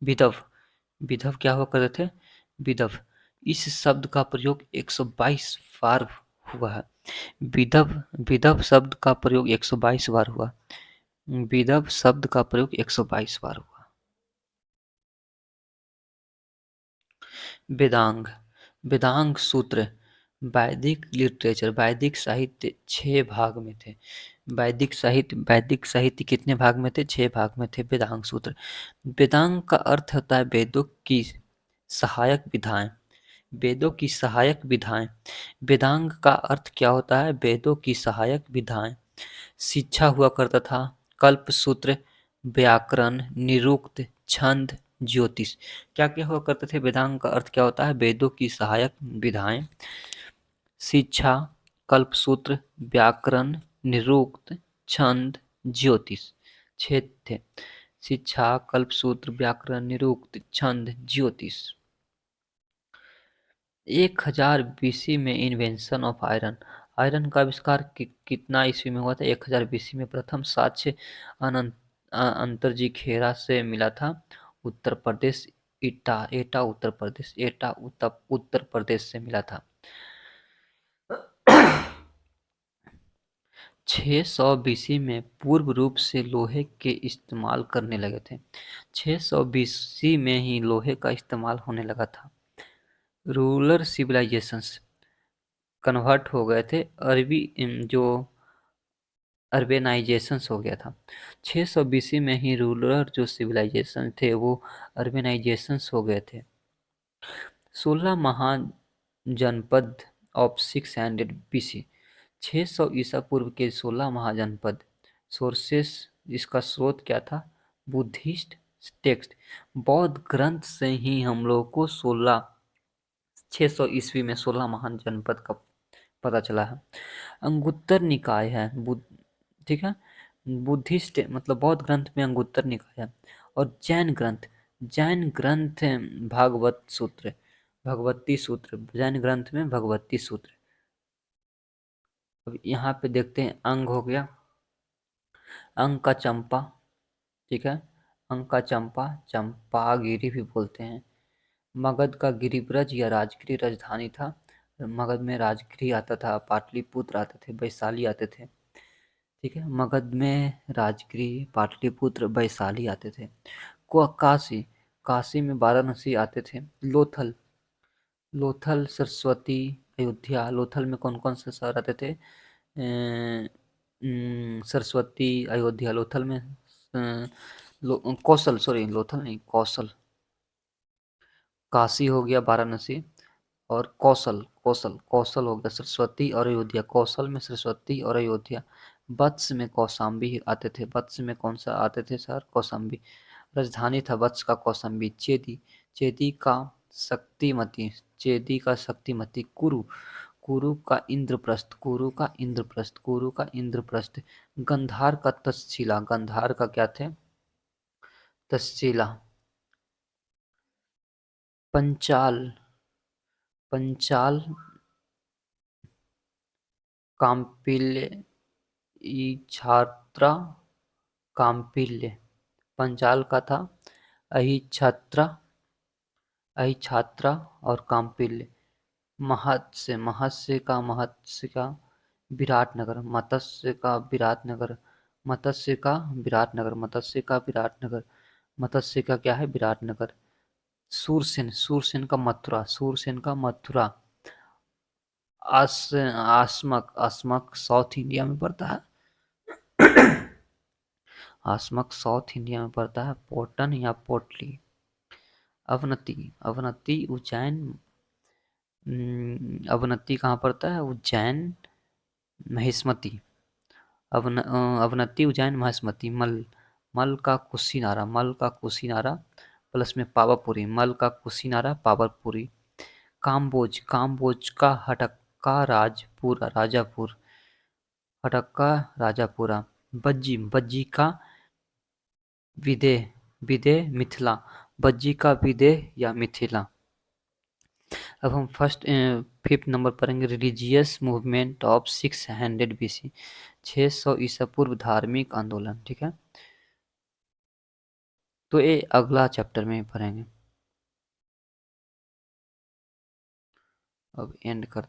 विधव, विधव क्या हुआ करते थे, विधव। इस शब्द का प्रयोग 122 बार हुआ है। विधव, विधव शब्द का प्रयोग 122 बार हुआ। विधव शब्द का प्रयोग 122 बार हुआ। वेदांग, वेदांग सूत्र वैदिक लिटरेचर, वैदिक साहित्य 6 भाग में थे। वैदिक साहित्य कितने भाग में थे, 6 भाग में थे। वेदांग सूत्र, वेदांग का अर्थ होता है वेदों की सहायक विधाएं, वेदों की सहायक विधाएं। वेदांग का अर्थ क्या होता है, वेदों की सहायक विधाएं। शिक्षा हुआ करता था, कल्प सूत्र, व्याकरण, निरुक्त, छंद, ज्योतिष। क्या क्या हुआ करते थे? वेदांग का अर्थ क्या होता है? वेदों की सहायक विधाएं, शिक्षा, कल्पसूत्र, व्याकरण, निरुक्त, छंद, ज्योतिष। छह थे: शिक्षा, कल्पसूत्र, व्याकरण, निरुक्त, छंद, ज्योतिष। 1000 बीसी में इन्वेंशन ऑफ आयरन। आयरन का आविष्कार कितना ईस्वी में हुआ था? 1000 बीसी में। प्रथम साक्ष्य अंतरजी खेरा से मिला था। उत्तर प्रदेश, एटा उत्तर प्रदेश से मिला था। 600 बीसी में पूर्व रूप से लोहे के इस्तेमाल करने लगे थे। 600 बीसी में ही लोहे का इस्तेमाल होने लगा था। रूरल सिविलाइजेशंस कन्वर्ट हो गए थे। अरबी जो अर्बेनाइजेशंस हो गया था। 600 बीसी में ही रूरल जो सिविलाइजेशन थे वो अर्बेनाइजेशंस हो गए थे। 16 महाजनपद ऑफ 600 बीसी। 600 ईसा पूर्व के 16 महाजनपद। सोर्सेस, इसका स्रोत क्या था? बुद्धिस्ट टेक्स्ट, बौद्ध ग्रंथ से ही हम लोग को 600 ईस्वी में 16 महान जनपद का पता चला है। अंगुत्तर निकाय है, ठीक है। बुद्धिस्ट मतलब बौद्ध ग्रंथ में अंगुत्तर निकाय है। और जैन ग्रंथ भागवत सूत्र, भगवती सूत्र। जैन ग्रंथ में भगवती सूत्र। अब यहाँ पे देखते हैं, अंग हो गया, अंग का चंपा, ठीक है। अंग का चंपा, चंपागिरी भी बोलते हैं। मगध का गिरिब्रज या राजगिरी राजधानी था। मगध में राजगिरी आता था, पाटलिपुत्र आते थे, वैशाली आते थे, ठीक है। मगध में राजगिरी, पाटलिपुत्र, वैशाली आते थे। काशी, काशी में वाराणसी आते थे। लोथल, सरस्वती, अयोध्या। लोथल में कौन कौन से शहर आते थे? सरस्वती, अयोध्या। लोथल में कौशल, सॉरी लोथल नहीं, कौशल। काशी हो गया, वाराणसी, और कौशल हो गया, सरस्वती और अयोध्या। कौशल में सरस्वती और अयोध्या। वत्स में कौशाम्बी आते थे। वत्स में कौन सा आते थे सर? कौशाम्बी। राजधानी था वत्स का कौशाम्बी। चेदी का शक्तिमती, कुरु, कुरु का इंद्रप्रस्थ। गंधार का तक्षशिला। गंधार का क्या थे? तक्षशिला। पंचाल काम्पिल्य, छात्रा काम्पिल्य। पंचाल का था अहिछात्रा और काम्पिल्य। महत्स्य का विराटनगर। मत्स्य का विराटनगर। मत्स्य का क्या है? विराटनगर। सूरसेन का मथुरा। आसमक साउथ इंडिया में पड़ता है। पोटन या पोटली। अवनति उज्जैन। अवनति कहाँ पड़ता है? उज्जैन, महेशमती। अवनति, उज्जैन, महेशमती। मल का कुशीनारा प्लस में पावापुरी। मल का कुशीनारा, पावापुरी। काम्बोज का हटक्का राजापुरा। बज्जी का विदेह मिथिला। या मिथिला। अब हम फिफ्थ नंबर पढ़ेंगे, रिलीजियस मूवमेंट ऑफ 600 बीसी। 600 ईसा पूर्व धार्मिक आंदोलन, ठीक है। तो ये अगला चैप्टर में पढ़ेंगे। अब एंड कर